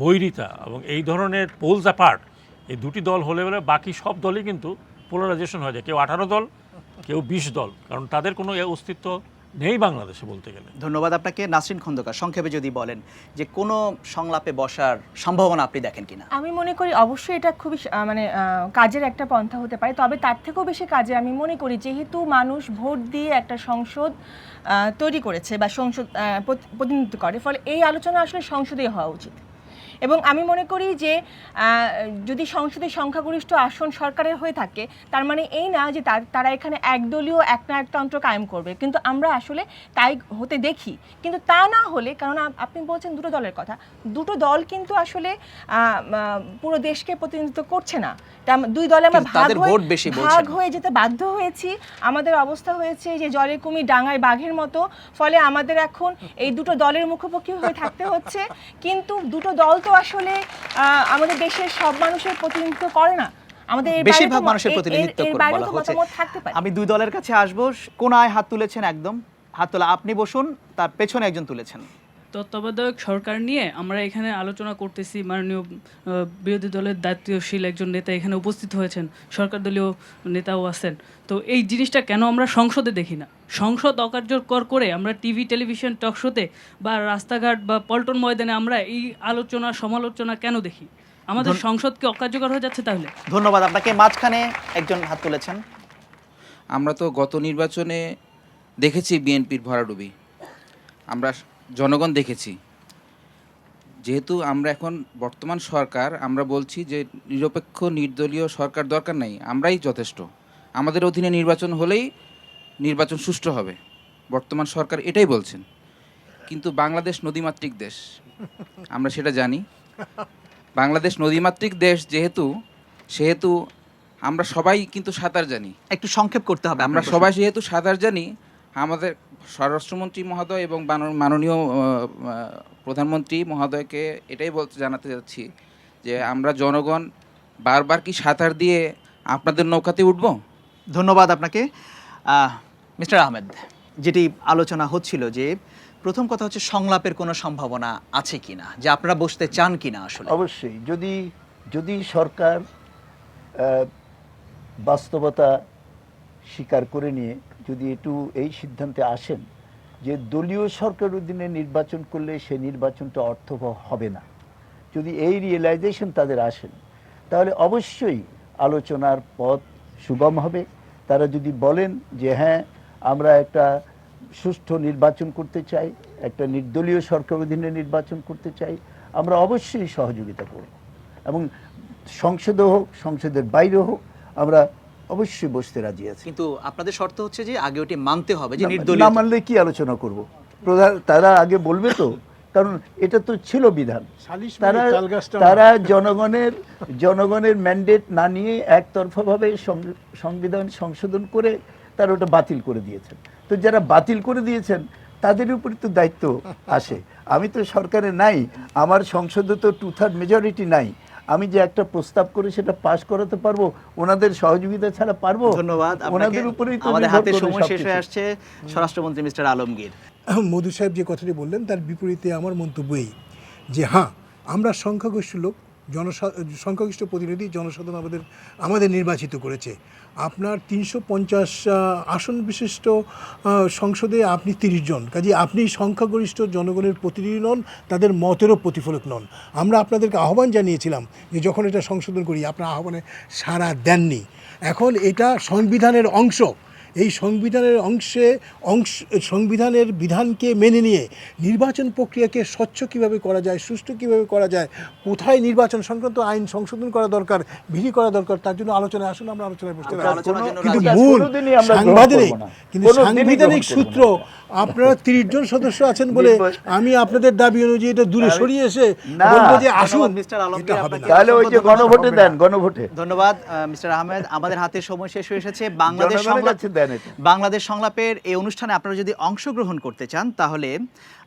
বৈরিতা এবং এই ধরনের পোলস অ্যাপার্ট এই দুটি দল হলে বাকি সব দলই কিন্তু পোলারাইজেশন হয়ে যায়। কেউ 18 দল, কেউ 20 দল, কারণ তাদের কোনো অস্তিত্ব নেই বাংলাদেশে বলতে গেলে।
ধন্যবাদ আপনাকে। নাসরিন খন্দকার, সংক্ষেপে যদি বলেন যে কোনো সংলাপে বসার সম্ভাবনা আপনি দেখেন কিনা?
আমি মনে করি অবশ্যই এটা খুবই কাজের একটা পন্থা হতে পারে, তবে তার থেকেও বেশি কাজে আমি মনে করি যেহেতু মানুষ ভোট দিয়ে একটা সংসদ তৈরি করেছে বা সংসদ প্রতিনিধিত্ব করে, ফলে এই আলোচনা আসলে সংসদেই হওয়া উচিত। এবং আমি মনে করি যে যদি সংসদে সংখ্যাগরিষ্ঠ আসন সরকারের হয়ে থাকে তার মানে এই না যে তারা এখানে একদলীয় একনায়কতন্ত্র কায়েম করবে, কিন্তু আমরা আসলে তাই হতে দেখি। কিন্তু তা না হলে, কারণ আপনি বলছেন দুটো দলের কথা, দুটো দল কিন্তু আসলে পুরো দেশকে প্রতিনিধিত্ব করছে না। দুই দলে আমরা ভাগ হয়ে যেতে বাধ্য হয়েছি। আমাদের অবস্থা হয়েছে যে জলের কুমির ডাঙায় বাঘের মতো, ফলে আমাদের এখন এই দুটো দলের মুখোমুখি হয়ে থাকতে হচ্ছে। কিন্তু দুটো দল তো আসলে আমাদের দেশের সব মানুষের প্রতিনিধিত্ব করে না, আমাদের
বেশিরভাগ মানুষের প্রতিনিধিত্ব করে বলা হচ্ছে। আমি দুই দলের কাছে আসবো। কোনায় হাত তুলেছেন, একদম হাত তোলা, আপনি বসুন, তার পেছনে একজন তুলেছেন।
তত্ত্বাবধায়ক সরকার নিয়ে আমরা এখানে আলোচনা করতেছি। মাননীয় বিরোধী দলের দায়িত্বশীল একজন নেতা এখানে উপস্থিত হয়েছেন, সরকার দলীয় নেতাও আছেন। তো এই জিনিসটা কেন আমরা সংসদে দেখি না? সংসদ অকার্যকর করে আমরা টিভি, টেলিভিশন, টকশোতে বা রাস্তাঘাট বা পল্টন ময়দানে আমরা এই আলোচনা সমালোচনা কেন দেখি? আমাদের সংসদকে অকার্যকর হয়ে যাচ্ছে তাহলে।
ধন্যবাদ আপনাকে। মাঝখানে একজন হাত তুলেছেন।
আমরা তো গত নির্বাচনে দেখেছি বিএনপির ভরাডুবি, আমরা জনগণ দেখেছি। যেহেতু আমরা এখন বর্তমান সরকার, আমরা বলছি যে নিরপেক্ষ নির্দলীয় সরকার দরকার নাই, আমরাই যথেষ্ট। আমাদের অধীনে নির্বাচন হলেই নির্বাচন সুষ্ঠু হবে, বর্তমান সরকার এটাই বলছেন। কিন্তু বাংলাদেশ নদীমাতৃক দেশ, আমরা সেটা জানি। বাংলাদেশ নদীমাতৃক দেশ সেহেতু আমরা সবাই কিন্তু সাঁতার জানি।
একটু সংক্ষেপ করতে হবে।
আমরা সবাই যেহেতু সাঁতার জানি, আমাদের স্বরাষ্ট্রমন্ত্রী মহোদয় এবং মাননীয় প্রধানমন্ত্রী মহোদয়কে এটাই জানাতে যাচ্ছি যে আমরা জনগণ বারবার কি সাঁতার দিয়ে আপনাদের নৌকাতে উঠব?
ধন্যবাদ আপনাকে। মিস্টার আহমেদ, যেটি আলোচনা হচ্ছিল যে প্রথম কথা হচ্ছে সংলাপের কোনো সম্ভাবনা আছে কিনা, যে আপনারা বসতে চান কিনা। আসলে
অবশ্যই যদি সরকার বাস্তবতা স্বীকার করে নিয়ে যদি একটু এই সিদ্ধান্তে আসেন যে দলীয় সরকার অধীনে নির্বাচন করলে সে নির্বাচনটা অর্থবহ হবে না, যদি এই রিয়েলাইজেশন তাদের আসেন, তাহলে অবশ্যই আলোচনার পথ সুগম হবে। তারা যদি বলেন যে হ্যাঁ আমরা একটা সুষ্ঠু নির্বাচন করতে চাই, একটা নির্দলীয় সরকার অধীনে নির্বাচন করতে চাই, আমরা অবশ্যই সহযোগিতা করব। এবং সংসদে হোক, সংসদের বাইরে হোক, আমরা অবশ্যই বসতে রাজি আছি।
কিন্তু আপনাদের শর্ত হচ্ছে যে আগে ওটি মানতে হবে যে
নির্দলীয়। না মানলে কি আলোচনা করব? তারা আগে বলবে তো, কারণ এটা তো ছিল বিধান। তারা জনগণের ম্যান্ডেট না নিয়ে একতরফাভাবে সংবিধান সংশোধন করে তারা ওটা বাতিল করে দিয়েছেন। তো যারা বাতিল করে দিয়েছেন তাদের উপরে তো দায়িত্ব আসে। আমি তো সরকারে নাই, আমার সংসদে তো 2/3 মেজরিটি নাই, আমি যে একটা প্রস্তাব করে সেটা পাশ করাতে পারবো ওনাদের সহযোগিতা ছাড়া পারবো?
ধন্যবাদ।
ওনাদের উপরেই তো
আমাদের হাতে সময় শেষ হয়ে আসছে। স্বরাষ্ট্রমন্ত্রী মিস্টার আলমগীর।
মধু সাহেব যে কথাটি বললেন তার বিপরীতে আমার মন্তব্য এই যে হ্যাঁ, আমরা সংখ্যাগরিষ্ঠ লোক, সংখ্যাগরিষ্ঠ প্রতিনিধি জনসাধারণ আমাদের নির্বাচিত করেছে। আপনার 350 আসন বিশিষ্ট সংসদে আপনি 30 জন, কাজে আপনি সংখ্যাগরিষ্ঠ জনগণের প্রতিনিধি নন, তাদের মতেরও প্রতিফলক নন। আমরা আপনাদেরকে আহ্বান জানিয়েছিলাম যে যখন এটা সংশোধন করি, আপনার আহ্বানে সাড়া দেননি। এখন এটা সংবিধানের অংশ, এই সংবিধানের বিধানকে মেনে নিয়ে নির্বাচন প্রক্রিয়াকে স্বচ্ছ কীভাবে করা যায়, সুষ্ঠু কীভাবে করা যায়, কোথায় নির্বাচন সংক্রান্ত আইন সংশোধন করা দরকার, বিধি করা দরকার, তার জন্য আলোচনায় আসুন, আমরা আলোচনায় বসতে পারি। কিন্তু মূল সাংবিধানিক সূত্র আপনারা 30 জন সদস্য আছেন বলে আমি আপনাদের দাবি অনুযায়ী এটা দূরে সরিয়ে এসে বলবো যে আসুন,
তাহলে ওই যে গণভোটে দেন, গণভোটে।
ধন্যবাদ মিস্টার আহমেদ। আমাদের হাতে সময় শেষ হয়ে এসেছে। বাংলাদেশ সংলাপের এই অনুষ্ঠানে আপনারা যদি অংশগ্রহণ করতে চান তাহলে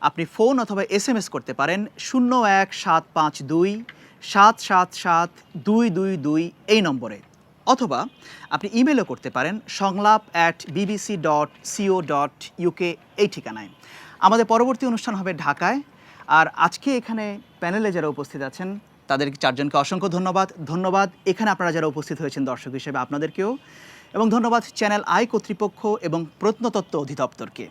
আপনি ফোন অথবা SMS করতে পারেন 01752-777-222 এই নম্বরে, অথবা আপনি ইমেলও করতে পারেন সংলাপ@bbc.co.uk এই ঠিকানায়। আমাদের পরবর্তী অনুষ্ঠান হবে ঢাকায়। আর আজকে এখানে প্যানেলে যারা উপস্থিত আছেন তাদের 4 জনকে অসংখ্য ধন্যবাদ। এখানে আপনারা যারা উপস্থিত হয়েছেন দর্শক হিসেবে আপনাদেরকেও, এবং ধন্যবাদ চ্যানেল আই কর্তৃপক্ষ এবং প্রত্নতত্ত্ব অধিদপ্তরকে।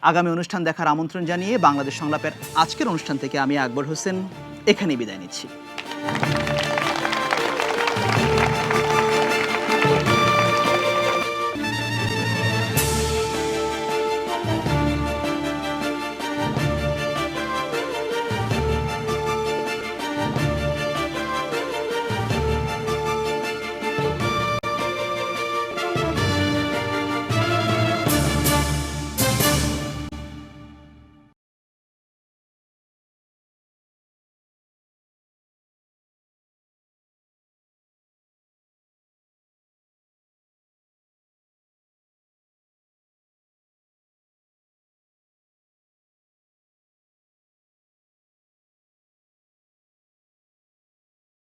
আগামী অনুষ্ঠান দেখার আমন্ত্রণ জানিয়ে বাংলাদেশ সংলাপের আজকের অনুষ্ঠান থেকে আমি আকবর হোসেন এখানেই বিদায় নিচ্ছি।